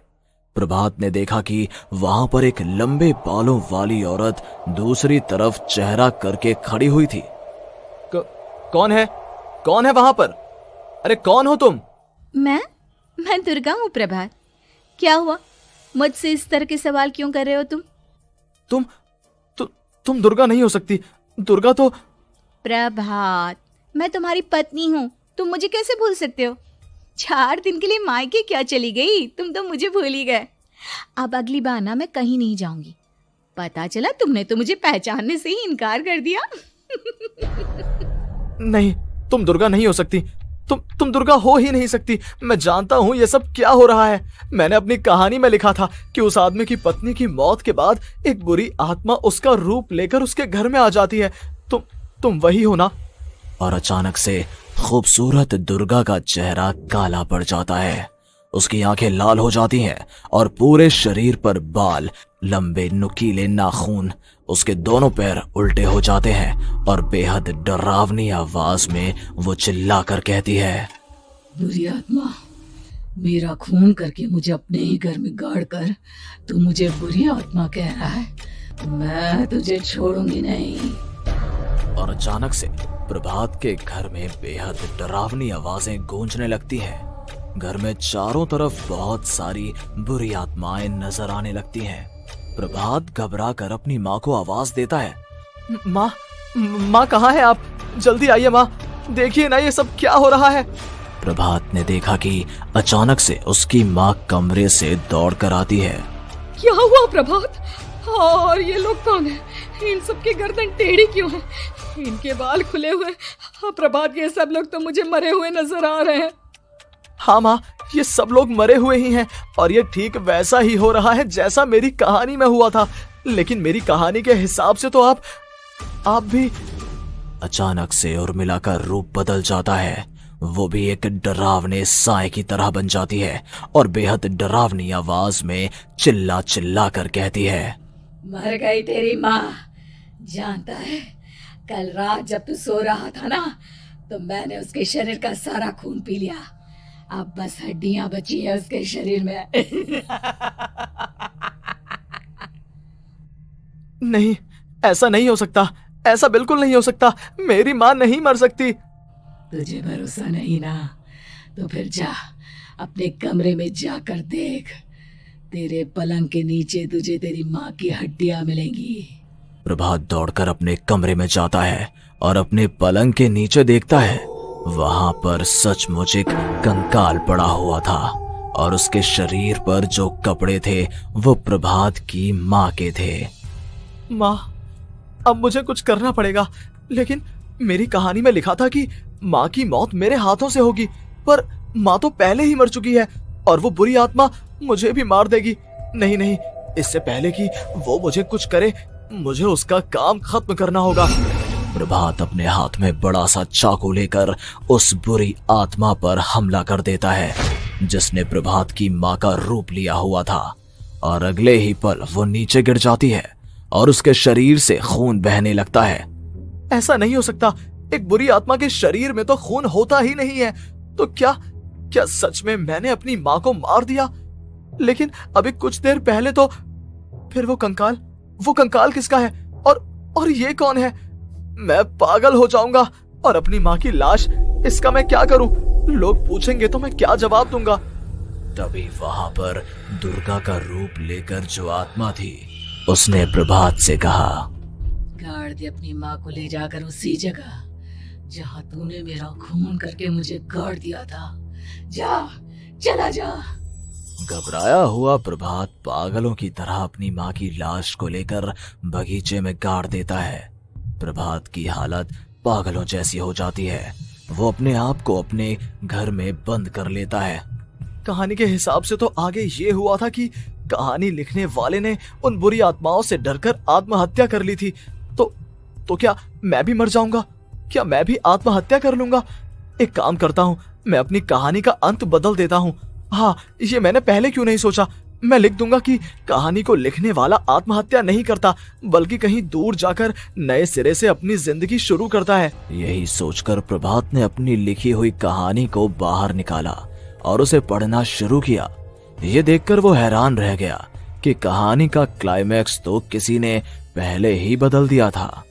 प्रभात ने देखा कि वहां पर एक लंबे बालों वाली औरत दूसरी तरफ चेहरा करके खड़ी हुई थी। कौन है? कौन है वहां पर? अरे कौन हो तुम? मैं दुर्गा हूँ प्रभात। क्या हुआ? मुझसे इस तरह के सवाल क्यों कर रहे हो तुम? तुम दुर्गा नहीं हो सकती। दुर्गा तो... प्रभात, मैं तुम्हारी पत्नी हूँ, तुम मुझे कैसे भूल सकते हो? 4 दिन के लिए मायके क्या चली गई? तुम तो मुझे भूल ही गए। अब अगली बार ना मैं कहीं नहीं जाऊंगी। पता चला तुमने तो मुझे पहचानने से ही इनकार कर दिया। नहीं, तुम दुर्गा नहीं हो सकती। तुम दुर्गा हो ही नहीं सकती। मैं जानता हूँ ये सब क्या हो रहा है। मैंने अपनी कहानी में लिखा था कि उस आदमी की पत्नी की मौत के बाद एक बुरी आत्मा उसका रूप लेकर उसके घर में आ जाती है। तुम वही हो ना? और अचानक से खूबसूरत दुर्गा का चेहरा काला पड़ जाता है। उसकी आंखें लाल हो जाती हैं और पूरे शरीर पर बाल, लंबे नुकीले नाखून, उसके दोनों पैर उल्टे हो जाते हैं और बेहद डरावनी आवाज में वो चिल्लाकर कहती है, बुरी आत्मा, मेरा खून करके मुझे अपने ही घर में गाड़ कर तू मुझे बुरी आत्मा कह रहा है? मैं तुझे छोड़ूंगी नहीं। और अचानक से प्रभात के घर में बेहद डरावनी आवाजें गूंजने लगती हैं। घर में चारों तरफ बहुत सारी बुरी आत्माएं नजर आने लगती हैं। प्रभात घबरा कर अपनी माँ को आवाज देता है, माँ कहाँ है आप? जल्दी आइए माँ, देखिए ना ये सब क्या हो रहा है। प्रभात ने देखा कि अचानक से उसकी माँ कमरे से दौड़ कर आती है। क्या हुआ प्रभात? और ये लोग कौन है? इन सब की गर्दन टेढ़ी क्यों है? इनके बाल खुले हुए। हाँ प्रभात, ये सब लोग तो मुझे मरे हुए नजर आ रहे हैं। हाँ माँ, ये सब लोग मरे हुए ही हैं और ये ठीक वैसा ही हो रहा है जैसा मेरी कहानी में हुआ था। लेकिन मेरी कहानी के हिसाब से तो आप भी... अचानक से उर्मिला का रूप बदल जाता है। वो भी एक डरावने साए की तरह बन जाती है और बेहद डरावनी आवाज में चिल्ला चिल्ला कर कहती है, मर गई तेरी माँ। जानता है, कल रात जब तू सो रहा था ना, तो मैंने उसके शरीर का सारा खून पी लिया। अब बस हड्डियां बची है उसके शरीर में। नहीं, ऐसा नहीं हो सकता, ऐसा बिल्कुल नहीं हो सकता। मेरी माँ नहीं मर सकती। तुझे भरोसा नहीं ना? तो फिर जा, अपने कमरे में जाकर देख। तेरे पलंग के नीचे तुझे तेरी माँ की हड्डियां मिलेंगी। प्रभात दौड़कर अपने कमरे में जाता है और अपने पलंग के नीचे देखता है। वहां पर सचमुच एक कंकाल पड़ा हुआ था और उसके शरीर पर जो कपड़े थे वो प्रभात की माँ के थे। माँ, अब मुझे कुछ करना पड़ेगा। लेकिन मेरी कहानी में लिखा था कि माँ की मौत मेरे हाथों से होगी, पर माँ तो पहले ही मर चुकी है और वो बुरी आत्मा मुझे भी मार देगी। नहीं, इससे पहले कि वो मुझे कुछ करे, मुझे उसका काम खत्म करना होगा। प्रभात अपने हाथ में बड़ा सा चाकू लेकर उस बुरी आत्मा पर हमला कर देता है जिसने प्रभात की माँ का रूप लिया हुआ था। और अगले ही पल वो नीचे गिर जाती है और उसके शरीर से खून बहने लगता है। ऐसा नहीं हो सकता, एक बुरी आत्मा के शरीर में तो खून होता ही नहीं है। तो क्या सच में मैंने अपनी माँ को मार दिया? लेकिन अभी कुछ देर पहले तो फिर वो कंकाल किसका है? और ये कौन है? मैं पागल हो जाऊंगा। और अपनी माँ की लाश, इसका मैं क्या करूं? लोग पूछेंगे तो मैं क्या जवाब दूंगा? तभी वहां पर दुर्गा का रूप लेकर जो आत्मा थी, उसने प्रभात से कहा, गाड़ दे अपनी माँ को ले जाकर उसी जगह जहाँ तूने मेरा खून करके मुझे गाड़ दिया था। चला जा। घबराया हुआ प्रभात पागलों की तरह अपनी माँ की लाश को लेकर बगीचे में गाड़ देता है। प्रभात की हालत पागलों जैसी हो जाती है। वो अपने आप को अपने घर में बंद कर लेता है। कहानी के हिसाब से तो आगे ये हुआ था कि कहानी लिखने वाले ने उन बुरी आत्माओं से डरकर आत्महत्या कर ली थी। तो क्या मैं भी मर जाऊंगा? क्या मैं भी आत्महत्या कर लूंगा? एक काम करता हूँ, मैं अपनी कहानी का अंत बदल देता हूँ। हाँ, ये मैंने पहले क्यों नहीं सोचा। मैं लिख दूंगा कि कहानी को लिखने वाला आत्महत्या नहीं करता, बल्कि कहीं दूर जाकर नए सिरे से अपनी जिंदगी शुरू करता है। यही सोचकर प्रभात ने अपनी लिखी हुई कहानी को बाहर निकाला और उसे पढ़ना शुरू किया। ये देखकर वो हैरान रह गया कि कहानी का क्लाइमैक्स तो किसी ने पहले ही बदल दिया था।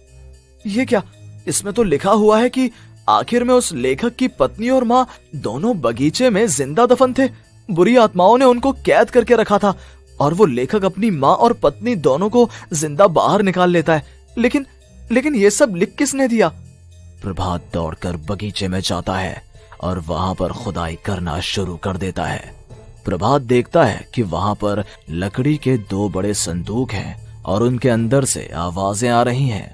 ये क्या? इसमें तो लिखा हुआ है कि आखिर में उस लेखक की पत्नी और माँ दोनों बगीचे में जिंदा दफन थे। बुरी आत्माओं ने उनको कैद करके रखा था और वो लेखक अपनी माँ और पत्नी दोनों को जिंदा बाहर निकाल लेता है। लेकिन ये सब लिख किसने दिया? प्रभात दौड़कर बगीचे में जाता है और वहां पर खुदाई करना शुरू कर देता है। प्रभात देखता है कि वहां पर लकड़ी के 2 बड़े संदूक हैं और उनके अंदर से आवाजें आ रही हैं।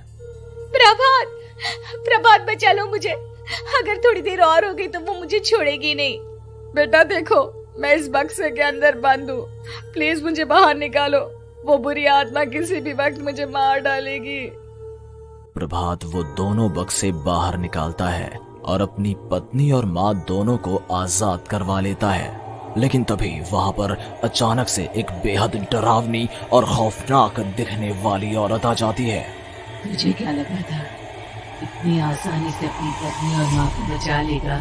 प्रभात बचा लो मुझे। अगर थोड़ी देर और हो गई तो वो मुझे छोड़ेगी नहीं। बेटा देखो, मैं इस बक्से के अंदर बंद हूँ, प्लीज मुझे बाहर निकालो। वो बुरी आत्मा किसी भी वक्त मुझे मार डालेगी। प्रभात वो दोनों बक्से बाहर निकालता है और अपनी पत्नी और माँ दोनों को आजाद करवा लेता है। लेकिन तभी वहां पर अचानक से एक बेहद डरावनी और खौफनाक दिखने वाली औरत आ जाती है। मुझे क्या लगा था इतनी आसानी से अपनी पत्नी और माँ को बचा लेगा?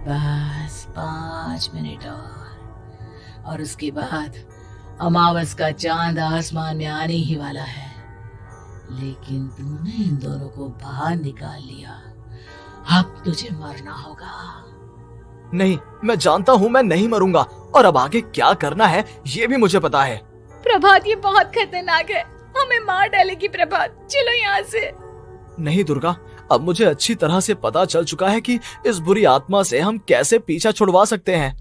बस 5 मिनट और उसके बाद अमावस का चांद आसमान में आने ही वाला है। लेकिन तूने इन दोनों को बाहर निकाल लिया, अब तुझे मरना होगा। नहीं, मैं जानता हूँ मैं नहीं मरूंगा, और अब आगे क्या करना है ये भी मुझे पता है। प्रभात, ये बहुत खतरनाक है, हमें मार डालेगी प्रभात, चलो यहाँ से। नहीं दुर्गा, अब मुझे अच्छी तरह से पता चल चुका है कि इस बुरी आत्मा से हम कैसे पीछा छुड़वा सकते हैं।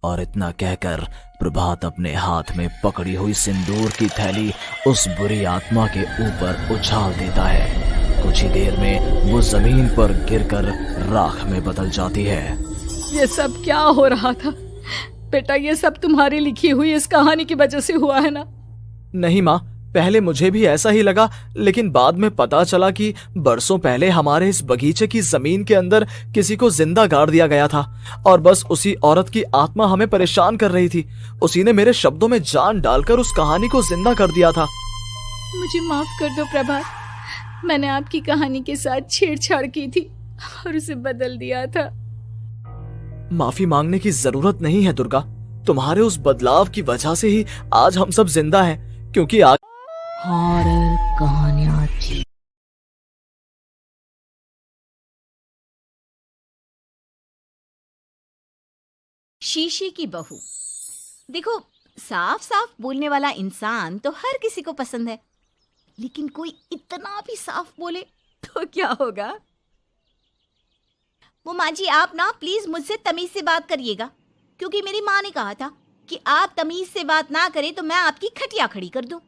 और इतना कहकर प्रभात अपने हाथ में पकड़ी हुई सिंदूर की थैली उस बुरी आत्मा के ऊपर उछाल देता है। कुछ ही देर में वो जमीन पर गिरकर राख में बदल जाती है। ये सब क्या हो रहा था बेटा? ये सब तुम्हारी लिखी हुई इस कहानी की वजह से हुआ है ना? नहीं माँ, पहले मुझे भी ऐसा ही लगा, लेकिन बाद में पता चला कि बरसों पहले हमारे इस बगीचे की जमीन के अंदर किसी को जिंदा गाड़ दिया गया था और बस उसी औरत की आत्मा हमें परेशान कर रही थी। उसी ने मेरे शब्दों में जान डालकर उस कहानी को जिंदा कर दिया था। मुझे माफ कर दो प्रभात, मैंने आपकी कहानी के साथ छेड़छाड़ की थी और उसे बदल दिया था। माफी मांगने की जरूरत नहीं है दुर्गा, तुम्हारे उस बदलाव की वजह से ही आज हम सब जिंदा हैं, क्योंकि आज हॉरर कहानियां थी। शीशे की बहू। देखो, साफ साफ बोलने वाला इंसान तो हर किसी को पसंद है, लेकिन कोई इतना भी साफ बोले तो क्या होगा? वो माँ जी, आप ना प्लीज मुझसे तमीज से बात करिएगा, क्योंकि मेरी माँ ने कहा था कि आप तमीज से बात ना करें तो मैं आपकी खटिया खड़ी कर दूं।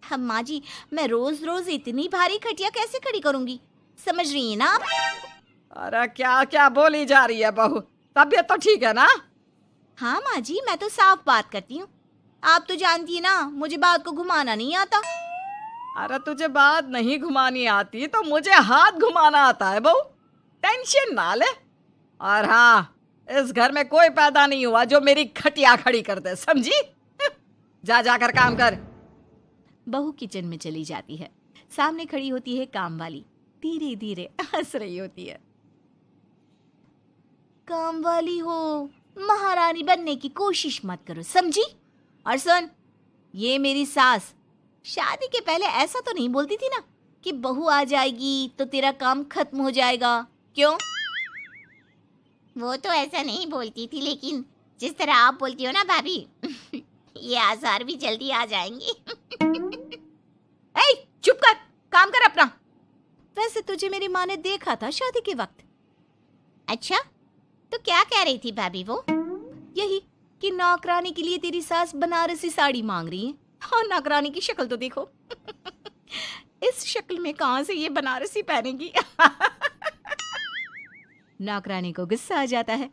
हम माँ जी, मैं रोज रोज इतनी भारी खटिया कैसे खड़ी करूंगी, समझ रही है ना आप? अरे क्या क्या बोली जा रही है बहू? तबीयत तो ठीक है ना? हाँ माँ जी, मैं तो साफ बात करती हूँ। आप तो जानती है ना, मुझे बात को घुमाना नहीं आता। अरे तुझे बात नहीं घुमानी आती तो मुझे हाथ घुमाना आता है बहू, टेंशन ना ले। और हाँ, इस घर में कोई पैदा नहीं हुआ जो मेरी खटिया खड़ी कर दे, समझी? जा जाकर काम कर। बहू किचन में चली जाती है। सामने खड़ी होती है काम वाली, धीरे धीरे हंस रही होती है। काम वाली हो, महारानी बनने की कोशिश मत करो, समझी? और सुन, ये मेरी सास शादी के पहले ऐसा तो नहीं बोलती थी ना कि बहू आ जाएगी तो तेरा काम खत्म हो जाएगा, क्यों? वो तो ऐसा नहीं बोलती थी, लेकिन जिस तरह आप बोलती हो ना भाभी, ये आसार भी जल्दी आ जाएंगे। ए, चुप कर, काम कर अपना। वैसे तुझे मेरी माँ ने देखा था शादी के वक्त। अच्छा, तो क्या कह रही थी भाभी वो? यही कि नौकरानी के लिए तेरी सास बनारसी साड़ी मांग रही है। और नौकरानी की शक्ल तो देखो। इस शक्ल में कहाँ से ये बनारसी पहनेगी? नौकरानी को गुस्सा आ जाता है।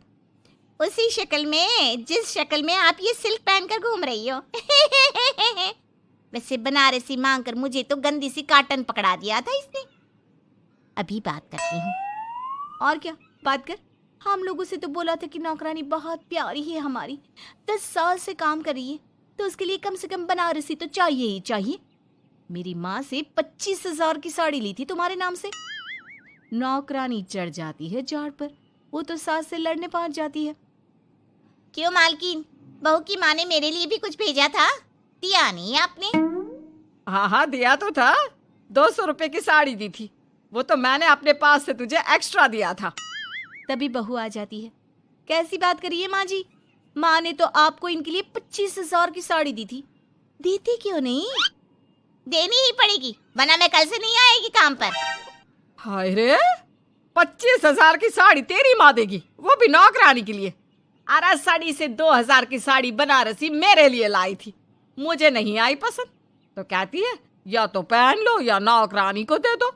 उसी शक्ल में जिस शक्ल में आप ये सिल्क पहनकर घूम रही हो। वैसे बनारसी मांगकर मुझे तो गंदी सी काटन पकड़ा दिया था इसने। अभी बात करती हूँ। और क्या बात कर? हम लोगों से तो बोला था कि नौकरानी बहुत प्यारी है हमारी, 10 साल से काम कर रही है, तो उसके लिए कम से कम बनारसी तो चाहिए ही चाहिए। मेरी माँ से 25,000 की साड़ी ली थी तुम्हारे नाम से। नौकरानी चढ़ जाती है झाड़ पर। वो तो सास से लड़ने पहुंच जाती है। क्यों मालकिन, बहू की माँ ने मेरे लिए भी कुछ भेजा था, दिया नहीं आपने? हाँ दिया तो था, 200 रुपए की साड़ी दी थी, वो तो मैंने अपने पास से तुझे एक्स्ट्रा दिया था। तभी बहू आ जाती है। कैसी बात करिए माँ जी, माँ ने तो आपको इनके लिए 25,000 की साड़ी दी थी, देती क्यों नहीं? देनी ही पड़ेगी, वरना मैं कल से नहीं आएगी काम पर। हाय रे, 25,000 की साड़ी तेरी माँ देगी, वो भी नौकरानी के लिए। अरे साड़ी से 2,000 की साड़ी बनारसी मेरे लिए लाई थी, मुझे नहीं आई पसंद, तो कहती है या तो पहन लो या नौकरानी को दे दो।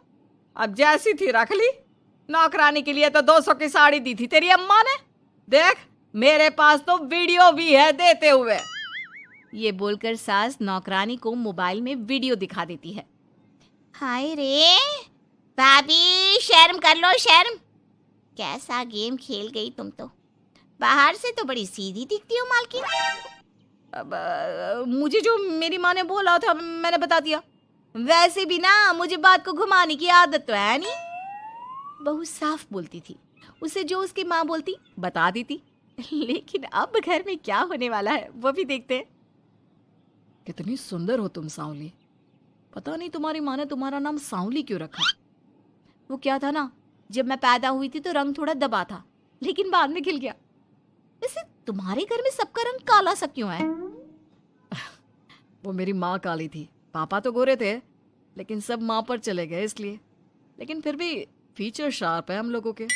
अब जैसी थी रख ली। नौकरानी के लिए तो 200 की साड़ी दी थी तेरी अम्मा ने। देख, मेरे पास तो वीडियो भी है देते हुए। ये बोलकर सास नौकरानी को मोबाइल में वीडियो दिखा देती है। हाय रे भाभी, शर्म कर लो शर्म। कैसा गेम खेल गई तुम तो। बाहर से तो बड़ी सीधी दिखती हो मालकिन। अब मुझे जो मेरी माँ ने बोला था मैंने बता दिया। वैसे भी ना मुझे बात को घुमाने की आदत तो है नहीं। बहू साफ बोलती थी, उसे जो उसकी माँ बोलती बता देती। लेकिन अब घर में क्या होने वाला है वो भी देखते हैं। कितनी सुंदर हो तुम सांवली। पता नहीं तुम्हारी माँ ने तुम्हारा नाम सांवली क्यों रखा। वो क्या था ना, जब मैं पैदा हुई थी तो रंग थोड़ा दबा था, लेकिन बाद में खिल गया। वैसे तुम्हारे घर में सबका रंग काला सा क्यों है? वो मेरी माँ काली थी, पापा तो गोरे थे, लेकिन सब माँ पर चले गए इसलिए। लेकिन फिर भी फीचर शार्प है हम लोगों के।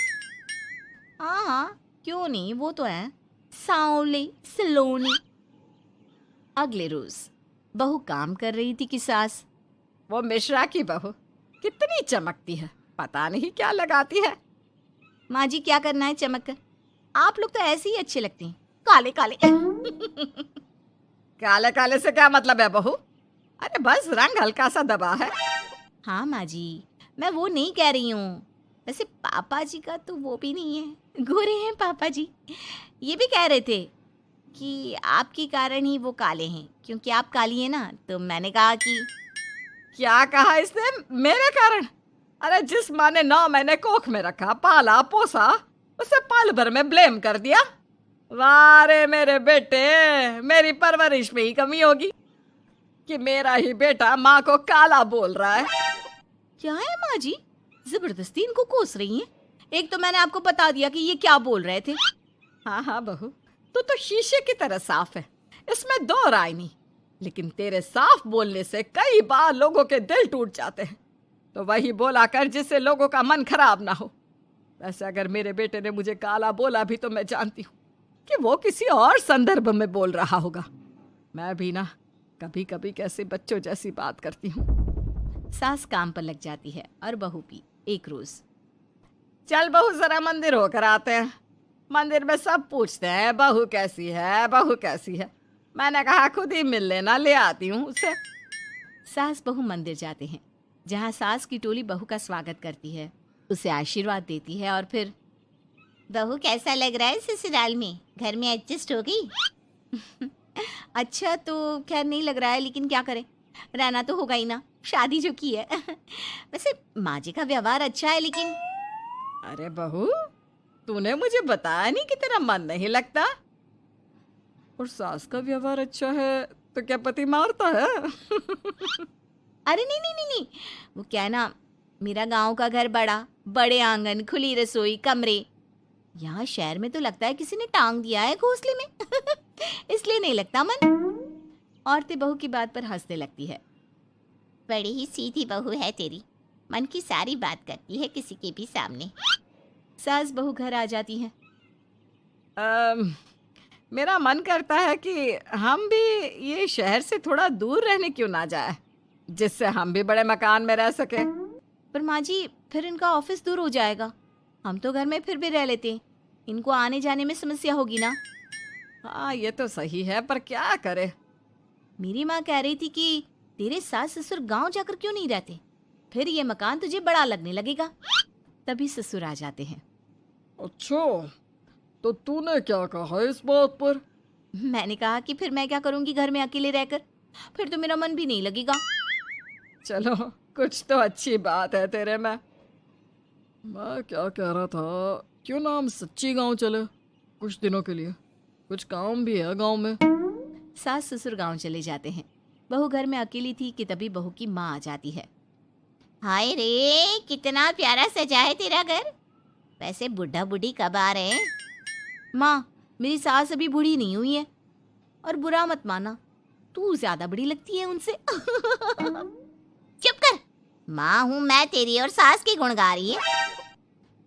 हाँ, क्यों नहीं, वो तो है सांवली सलोनी। अगले रोज बहू काम कर रही थी कि सास, वो मिश्रा की बहू कितनी चमकती है, पता नहीं क्या लगाती है। माँ जी क्या करना है चमक कर, आप लोग तो ऐसे ही अच्छे लगते हैं, काले काले। काले काले से क्या मतलब है बहू? अरे बस रंग हल्का सा दबा है। हाँ माँ जी, मैं वो नहीं कह रही हूँ। वैसे पापा जी का तो वो भी नहीं है, गोरे हैं पापा जी। ये भी कह रहे थे कि आपके कारण ही वो काले हैं, क्योंकि आप काली हैं ना। तो मैंने कहा कि क्या कहा इसने? मेरे कारण? अरे जिस माँ ने 9 महीने कोख में रखा, पाला पोसा, उसे पल भर में ब्लेम कर दिया। वाह रे मेरे बेटे, मेरी परवरिश में ही कमी होगी कि मेरा ही बेटा माँ को काला बोल रहा है। क्या है माँ जी, जबरदस्ती इनको कोस रही हैं? एक तो मैंने आपको बता दिया कि ये क्या बोल रहे थे। हाँ बहू, तू तो शीशे की तरह साफ है, इसमें 2 राय नहीं। लेकिन तेरे साफ बोलने से कई बार लोगों के दिल टूट जाते हैं, तो वही बोला कर जिससे लोगों का मन खराब ना हो। वैसे अगर मेरे बेटे ने मुझे काला बोला भी तो मैं जानती हूँ कि वो किसी और संदर्भ में बोल रहा होगा। मैं भी ना कभी कभी कैसे बच्चों जैसी बात करती हूँ। सास काम पर लग जाती है और बहू भी। एक रोज, चल बहू जरा मंदिर होकर आते हैं। मंदिर में सब पूछते हैं बहू कैसी है, बहू कैसी है। मैंने कहा खुद ही मिल लेना, ले आती हूँ उसे। सास बहू मंदिर जाते हैं, जहाँ सास की टोली बहू का स्वागत करती है, उसे आशीर्वाद देती है और फिर, बहू कैसा लग रहा है ससुराल में, घर में एडजस्ट हो गई? अच्छा तो खैर नहीं लग रहा है, लेकिन क्या करें, रहना तो होगा ही ना, शादी जो की है। वैसे माँ जी का व्यवहार अच्छा है, लेकिन अरे बहू, तूने मुझे बताया नहीं कि तेरा मन नहीं लगता। और सास का व्यवहार अच्छा है तो क्या पति मारता है? अरे नहीं नहीं नहीं नहीं, वो क्या है ना, मेरा गांव का घर बड़ा, बड़े आंगन, खुली रसोई, कमरे। यहाँ शहर में तो लगता है किसी ने टांग दिया है घोंसले में। इसलिए नहीं लगता मन। औरतें बहू की बात पर हंसने लगती है। बड़ी ही सीधी बहू है तेरी, मन की सारी बात करती है किसी के भी सामने। सास बहू घर आ जाती हैं। मेरा मन करता है कि हम भी ये शहर से थोड़ा दूर रहने क्यों ना जाए, जिससे हम भी बड़े मकान में रह सके। पर माँ जी, फिर इनका ऑफिस दूर हो जाएगा। हम तो घर में फिर भी रह लेते हैं, इनको आने जाने में समस्या होगी ना। हाँ ये तो सही है, पर क्या करे। मेरी माँ कह रही थी कि तेरे सास ससुर गांव जाकर क्यों नहीं रहते, फिर ये मकान तुझे बड़ा लगने लगेगा। तभी ससुर आ जाते हैं। अच्छा, तो तूने क्या कहा इस बात पर? मैंने कहा कि फिर मैं क्या करूंगी घर में अकेले रहकर, फिर तो मेरा मन भी नहीं लगेगा। चलो, कुछ तो अच्छी बात है तेरे में। मैं क्या कह रहा था, क्यों ना हम सच्ची गांव चले कुछ दिनों के लिए, कुछ काम भी है गांव में। सास ससुर गांव चले जाते हैं। बहू घर में अकेली थी कि तभी बहू की माँ आ जाती है। हाय रे, कितना प्यारा सजा है तेरा घर। वैसे बुढ़ा बुढ़ी कब आ रहे हैं? माँ, मेरी सास अभी बूढ़ी नहीं हुई है, और बुरा मत माना, तू ज्यादा बड़ी लगती है उनसे। चुप कर, माँ हूँ मैं तेरी और सास की गुण गा रही है।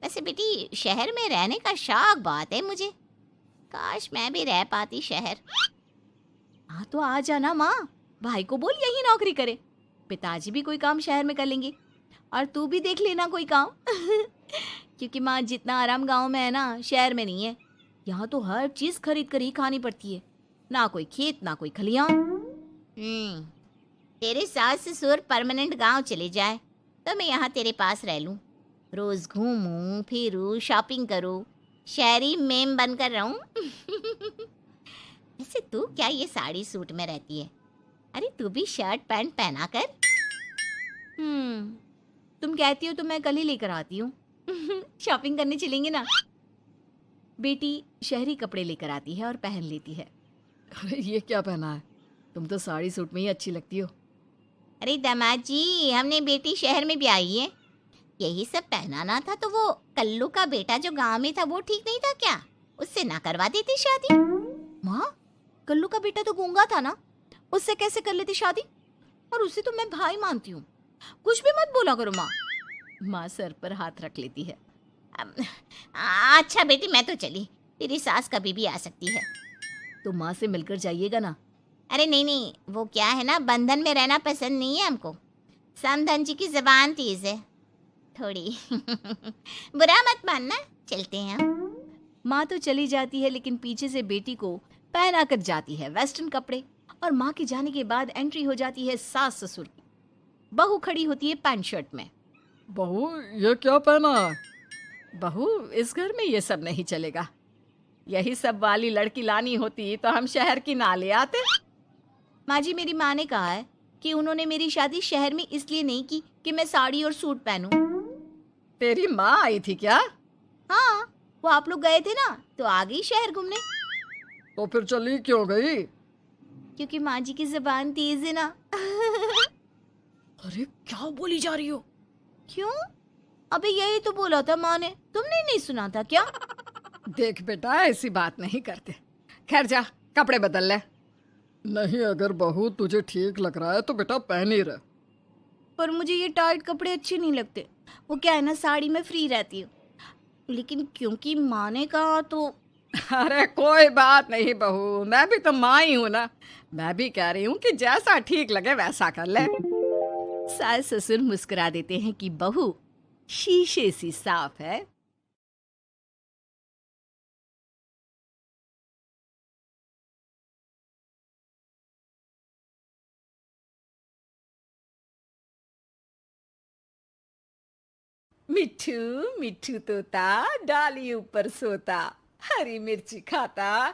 वैसे बेटी, शहर में रहने का शौक बहुत है मुझे, काश मैं भी रह पाती शहर। हाँ तो आ जाना माँ, भाई को बोल यही नौकरी करे, पिताजी भी कोई काम शहर में कर लेंगे, और तू भी देख लेना कोई काम। क्योंकि माँ, जितना आराम गांव में है ना, शहर में नहीं है। यहाँ तो हर चीज खरीद कर ही खानी पड़ती है, ना कोई खेत ना कोई खलियान। तेरे सास ससुर परमानेंट गांव चले जाए तो मैं यहाँ तेरे पास रह लूँ, रोज घूमूं फिरूं, शॉपिंग करूं, शहरी मेम बनकर रहूं। वैसे तू क्या ये साड़ी सूट में रहती है? अरे तू भी शर्ट पैंट पहना कर। तुम कहती हो तो मैं कल ही लेकर आती हूँ। शॉपिंग करने चलेंगे ना। बेटी शहरी कपड़े लेकर आती है और पहन लेती है। अरे ये क्या पहना है, तुम तो साड़ी सूट में ही अच्छी लगती हो। अरे दामाद जी, हमने बेटी शहर में भी आई है, यही सब पहनाना था तो वो कल्लू का बेटा जो गांव में था वो ठीक नहीं था क्या? उससे ना करवा देती शादी? माँ, कल्लू का बेटा तो गूंगा था ना, उससे कैसे कर लेती शादी? और उसे तो मैं भाई मानती हूँ, कुछ भी मत बोला करो माँ। माँ सर पर हाथ रख लेती है। अच्छा बेटी, मैं तो चली, तेरी सास कभी भी आ सकती है। तो माँ से मिलकर जाइएगा ना। अरे नहीं नहीं, वो क्या है ना, बंधन में रहना पसंद नहीं है हमको। समधन जी की जबान तेज है थोड़ी। बुरा मत मानना, चलते हैं हम। माँ तो चली जाती है, लेकिन पीछे से बेटी को पहना कर जाती है वेस्टर्न कपड़े, और माँ के जाने के बाद एंट्री हो जाती है सास ससुर की। बहू खड़ी होती है पैंट शर्ट में। बहू, ये क्या पहना है? बहू, इस घर में ये सब नहीं चलेगा। यही सब वाली लड़की लानी होती तो हम शहर की ना ले आते। माँ जी, मेरी माँ ने कहा है कि उन्होंने मेरी शादी शहर में इसलिए नहीं की कि मैं साड़ी और सूट पहनूं। तेरी माँ आई थी क्या? हाँ, वो आप लोग गए थे ना तो आ गई शहर घूमने। तो फिर चली क्यों गई? क्योंकि माँ जी की जबान तेज है ना। अरे क्या बोली जा रही हो? क्यों? अबे यही तो बोला था माँ ने, तुमने नहीं सुना था क्या? देख बेटा, ऐसी बात नहीं करते। खैर जा, कपड़े बदल ले। नहीं, अगर बहू तुझे ठीक लग रहा है तो बेटा पहन ही रह। पर मुझे ये टाइट कपड़े अच्छे नहीं लगते। वो क्या है ना, साड़ी में फ्री रहती हूँ, लेकिन क्योंकि माँ ने कहा तो। अरे कोई बात नहीं बहू, मैं भी तो माँ ही हूँ ना। मैं भी कह रही हूँ कि जैसा ठीक लगे वैसा कर ले। सास ससुर मुस्कुरा देते हैं कि बहू शीशे सी साफ है। मिठू मिठू तोता डाली ऊपर सोता, हरी मिर्ची खाता।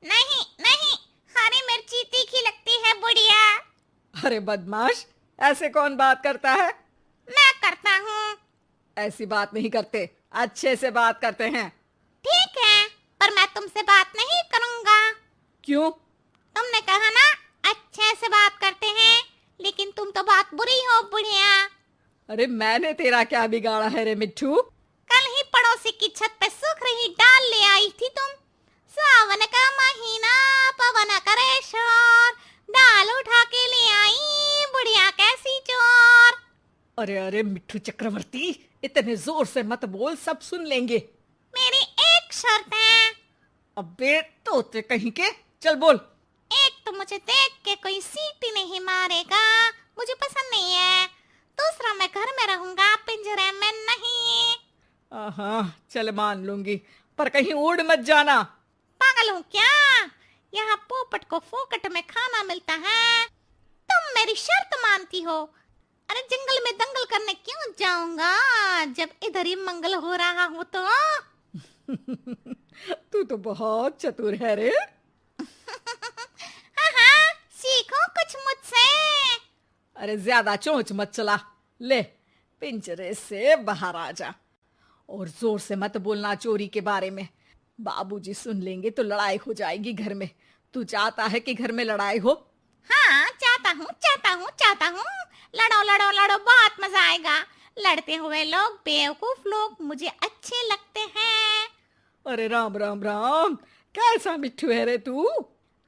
नहीं नहीं, हरी मिर्च मिर्ची तीखी लगती है बुढ़िया। अरे बदमाश, ऐसे कौन बात करता है? मैं करता हूँ। ऐसी बात नहीं करते, अच्छे से बात करते हैं। ठीक है, पर मैं तुमसे बात नहीं करूँगा। क्यों? तुमने कहा ना अच्छे से बात करते हैं, लेकिन तुम तो बात बुरी हो बुढ़िया। अरे मैंने तेरा क्या बिगाड़ा है रे मिट्ठू? कल ही पड़ोसी की छत पे सूख रही डाल ले आई थी तुम। सावन का महीना पवन करे शोर, डाल उठा के ले आई बुढ़िया कैसी चोर। अरे अरे मिट्ठू चक्रवर्ती, इतने जोर से मत बोल, सब सुन लेंगे। मेरी एक शर्त है। अबे तोते कहीं के, चल बोल। एक तो मुझे देख के कोई सीटी नहीं मारेगा, मुझे पसंद नहीं है। दूसरा, मैं घर में रहूंगा, पिंजरे में नहीं। हाँ चल मान लूंगी, पर कहीं उड़ मत जाना। पागल हूँ क्या? यहाँ पोपट को फोकट में खाना मिलता है, तुम मेरी शर्त मानती हो। अरे जंगल में दंगल करने क्यों जाऊंगा, जब इधर ही मंगल हो रहा हो तो। तू तो बहुत चतुर है रे। हाँ, सीखो कुछ मुझसे। अरे ज्यादा चोंच मत चला, ले पिंजरे से बाहर आ जा। और जोर से मत बोलना चोरी के बारे में, बाबूजी सुन लेंगे तो लड़ाई हो जाएगी घर में। तू चाहता है कि घर में लड़ाई हो? हाँ, चाहता हूँ चाहता हूँ चाहता हूँ। लड़ो लड़ो लड़ो, बहुत मजा आएगा। लड़ते हुए लोग, बेवकूफ लोग मुझे अच्छे लगते हैं। अरे राम राम राम, कैसा मिट्ठू है रे तू?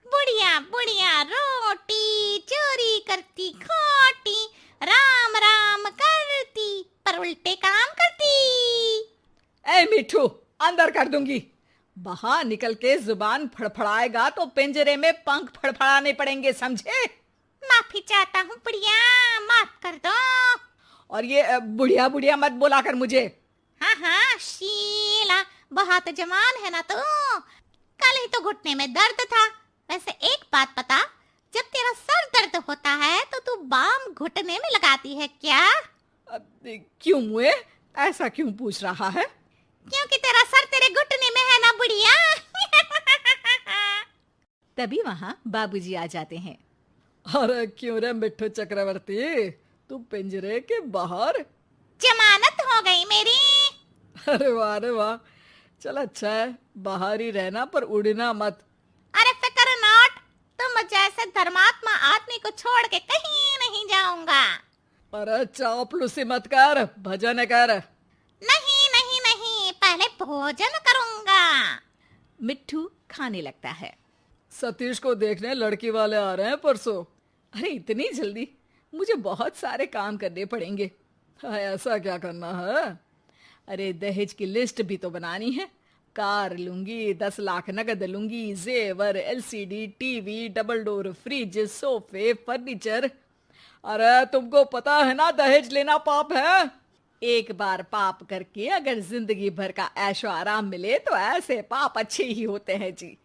बुढ़िया बुढ़िया रोटी चोरी करती खोटी, राम राम करती पर उल्टे काम करती। ए मिट्ठू, अंदर कर दूंगी। बाहर निकल के जुबान फड़फड़ाएगा तो पिंजरे में पंख फड़फड़ाने पड़ेंगे, समझे? माफी चाहता हूँ बुढ़िया, माफ कर दो। और ये बुढ़िया बुढ़िया मत बोला कर मुझे। हाँ हाँ शीला, बहुत जवान है ना तू। कल ही तो घुटने में दर्द था। वैसे एक बात बता, जब तेरा सर दर्द होता है तो तू बाम घुटने में लगाती है क्या? क्यों हुए? ऐसा क्यों पूछ रहा है? क्योंकि तेरा सर तेरे घुटने में है ना बुढ़िया। तभी वहाँ बाबूजी आ जाते हैं। अरे क्यों रे मिट्ठू चक्रवर्ती, तू पिंजरे के बाहर? जमानत हो गई मेरी। अरे वाह रे वाह, चल अच्छा है, बाहर ही रहना पर उड़ना मत। अरे फिकर नॉट, तुम जैसे धर्मात्मा आदमी को छोड़ के कहीं नहीं जाऊंगा। अरे चापलूसी मत कर, भजन कर। नहीं नहीं नहीं, पहले भोजन करूंगा। मिट्ठू खाने लगता है। सतीश को देखने लड़की वाले आ रहे हैं परसों। अरे इतनी जल्दी? मुझे बहुत सारे काम करने पड़ेंगे। ऐसा क्या करना है? अरे दहेज की लिस्ट भी तो बनानी है। कार लूंगी, 10 लाख नगद लूंगी, जेवर, LCD, TV, double door fridge, सोफे, फर्नीचर। अरे तुमको पता है ना दहेज लेना पाप है। एक बार पाप करके अगर जिंदगी भर का ऐशो आराम मिले तो ऐसे पाप अच्छे ही होते हैं जी।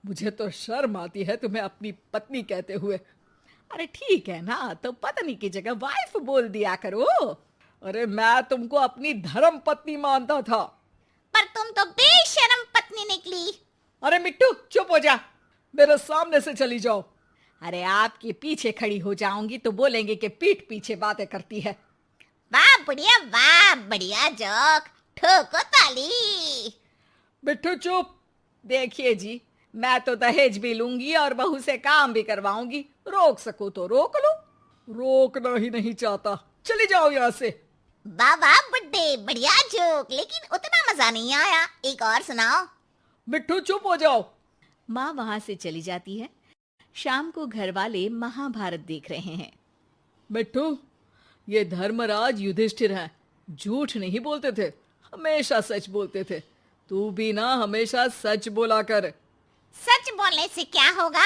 मुझे तो शर्म आती है तुम्हें अपनी पत्नी कहते हुए। अरे ठीक है ना, तो पत्नी की जगह वाइफ बोल दिया करो। अरे मैं तुमको अपनी धर्म पत्नी मानता था, पर तुम तो बेशर्म पत्नी निकली। अरे मिट्टू चुप हो जा, मेरे सामने से चली जाओ। अरे आपके पीछे खड़ी हो जाऊंगी तो बोलेंगे कि पीठ पीछे बातें करती है। वाह बुढ़िया वाह, बढ़िया जोक, ठोको ताली। मिट्टू चुप। देखिए जी, मैं तो दहेज भी लूंगी और बहू से काम भी करवाऊंगी। रोक सको तो रोक लो, रोकना ही नहीं चाहता। चली जाओ यहाँ से। वाह वाह बुड्ढे, बढ़िया जोक, लेकिन उतना मजा नहीं आया, एक और सुनाओ। मिट्टू चुप हो जाओ। माँ वहाँ से चली जाती है। शाम को घर वाले महाभारत देख रहे हैं। मिट्टू, ये धर्मराज युधिष्ठिर हैं, झूठ नहीं बोलते थे, हमेशा सच बोलते थे। तू भी ना हमेशा सच बोला कर। सच बोलने से क्या होगा?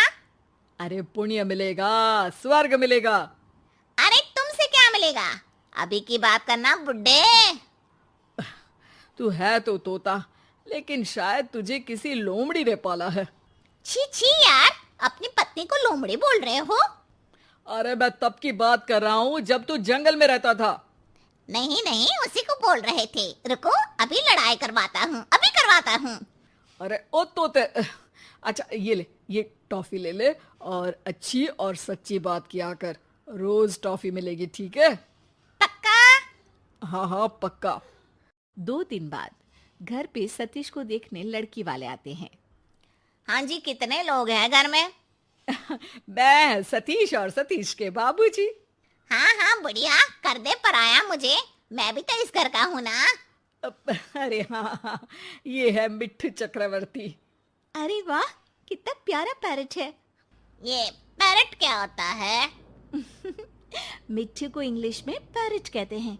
अरे पुण्य मिलेगा, स्वर्ग मिलेगा। अरे तुमसे क्या मिलेगा? अभी की बात करना बुड्ढे। तू है तो तोता, लेकिन शायद तुझे किसी लोमड़ी ने पाला है। छी छी यार, अपनी पत्नी को लोमड़ी बोल रहे हो? अरे मैं तब की बात कर रहा हूँ जब तू जंगल में रहता था। नहीं नहीं, उसी को बोल रहे थे। रुको, अभी लड़ाई करवाता हूँ, अभी करवाता हूँ। अरे ओ तोते, अच्छा ये ले, ये टॉफी ले ले और अच्छी और सच्ची बात किया कर। रोज टॉफी मिलेगी, ठीक है? पक्का? हाँ हाँ पक्का। 2 दिन बाद घर पे सतीश को देखने लड़की वाले आते हैं। हाँ जी, कितने लोग हैं घर में? मैं सतीश और सतीश के बाबूजी। हाँ हाँ बढ़िया, कर दे पराया मुझे, मैं भी तो इस घर का हूँ ना। अरे हाँ हाँ, ये है मिट्ठू चक्रवर्ती। अरे वाह, कितना प्यारा पैरट है। ये पैरट क्या होता है? मिट्टू को इंग्लिश में पैरट कहते हैं।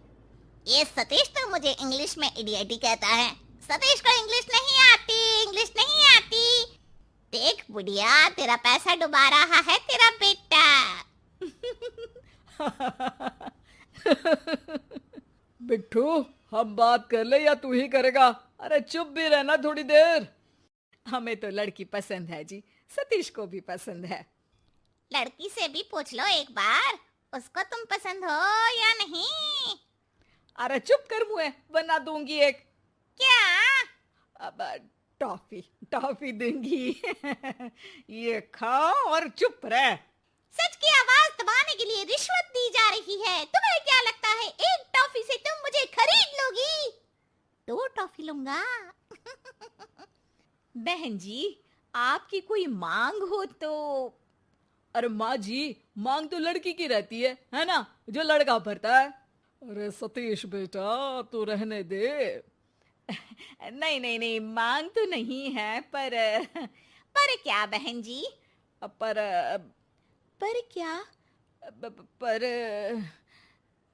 ये सतीश तो मुझे इंग्लिश में इडियट ही कहता है। सतीश को इंग्लिश नहीं आती, इंग्लिश नहीं आती। देख बुढ़िया, तेरा पैसा डुबा रहा है तेरा बेटा। मिट्ठू, हम बात कर ले या तू ही करेगा? अरे चुप भी रहना थोड़ी देर। हमें तो लड़की पसंद है जी, सतीश को भी पसंद है। लड़की से भी पूछ लो एक बार, उसको तुम पसंद हो या नहीं? अरे चुप कर मुए, वरना दूंगी एक। क्या? अब टॉफी टॉफी दूंगी। ये खा और चुप रह। सच की आवाज दबाने के लिए रिश्वत दी जा रही है। तुम्हें क्या लगता है एक टॉफी से तुम मुझे खरीद लोगी? 2 टॉफी लूंगा। बहन जी, आपकी कोई मांग हो तो? अरे माँ जी, मांग तो लड़की की रहती है ना, जो लड़का भरता है। अरे सतीश बेटा, तू रहने दे। नहीं नहीं नहीं, मांग तो नहीं है, पर क्या बहन जी? पर क्या?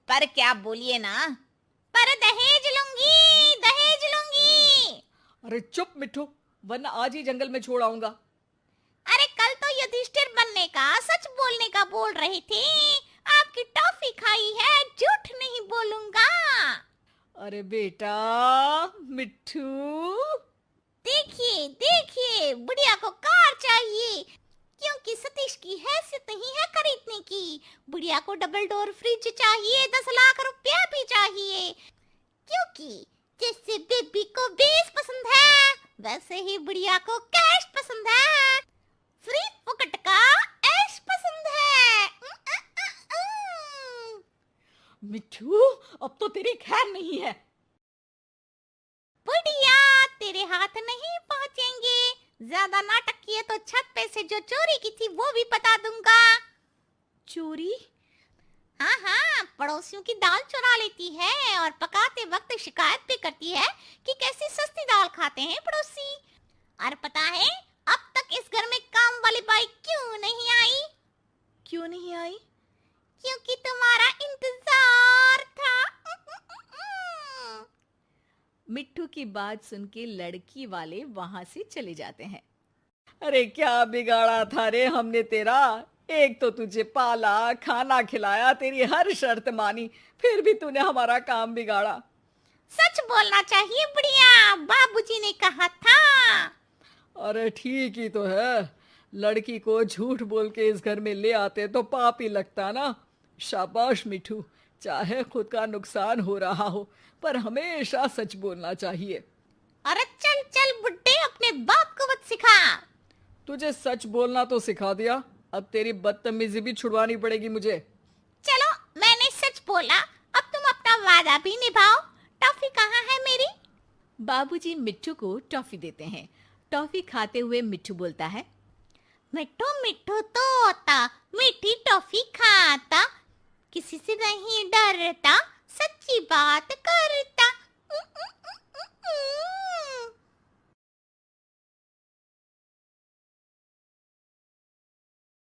पर क्या बोलिए ना। पर दहेज लूंगी, दहेज लूंगी। अरे चुप मिट्ठू, वरना आज ही जंगल में छोड़ आऊंगा। अरे कल तो युधिष्ठिर बनने का, सच बोलने का बोल रहे थे। आपकी टॉफी खाई है, झूठ नहीं बोलूंगा। अरे बेटा मिट्ठू। देखिए देखिए, बुढ़िया को कार चाहिए, क्योंकि सतीश की हैसियत नहीं है खरीदने की। बुढ़िया को डबल डोर फ्रिज चाहिए, 10 लाख रुपया भी चाहिए। क्योंकि जैसे बेबी को बेस पसंद है, वैसे ही बुढ़िया को कैश पसंद है। फ्री फुकट का ऐश पसंद है। मिट्ठू, अब तो तेरी खैर नहीं है। बुढ़िया, तेरे हाथ नहीं पहुंचेंगे। ज्यादा नाटक किए तो छत पे से जो चोरी की थी वो भी बता दूंगा। चोरी? हाँ हाँ, पड़ोसियों की दाल चुरा लेती है और पकाते वक्त शिकायत भी करती है कि कैसी सस्ती दाल खाते हैं पड़ोसी। और पता है अब तक इस घर में काम वाली बाई क्यों नहीं आई? क्यों नहीं आई? क्योंकि तुम्हारा इंतजार था। मिट्टू की बात सुन के लड़की वाले वहां से चले जाते हैं। अरे क्या बिगाड़ा था रे हमने तेरा। एक तो तुझे पाला, खाना खिलाया, तेरी हर शर्त मानी, फिर भी तूने हमारा काम बिगाड़ा। सच बोलना चाहिए बुढ़िया, बाबूजी ने कहा था। अरे ठीक ही तो है, लड़की को झूठ बोल के इस घर में ले आते तो पाप ही लगता ना। शाबाश मिठू, चाहे खुद का नुकसान हो रहा हो, पर हमेशा सच बोलना चाहिए। अरे चल चल बुड्ढे, अपने बाप को मत सिखा। तुझे सच बोलना तो सिखा दिया, अब तेरी बदतमीजी भी छुड़वानी पड़ेगी मुझे। चलो, मैंने सच बोला, अब तुम अपना वादा भी निभाओ। टॉफी कहाँ है मेरी? बाबूजी मिट्टू को टॉफी देते हैं। टॉफी खाते हुए मिट्टू बोलता है, मिट्टू मिट्टू तोता, मीठी टॉफी खाता, किसी से नहीं डरता, सच्ची बात करता।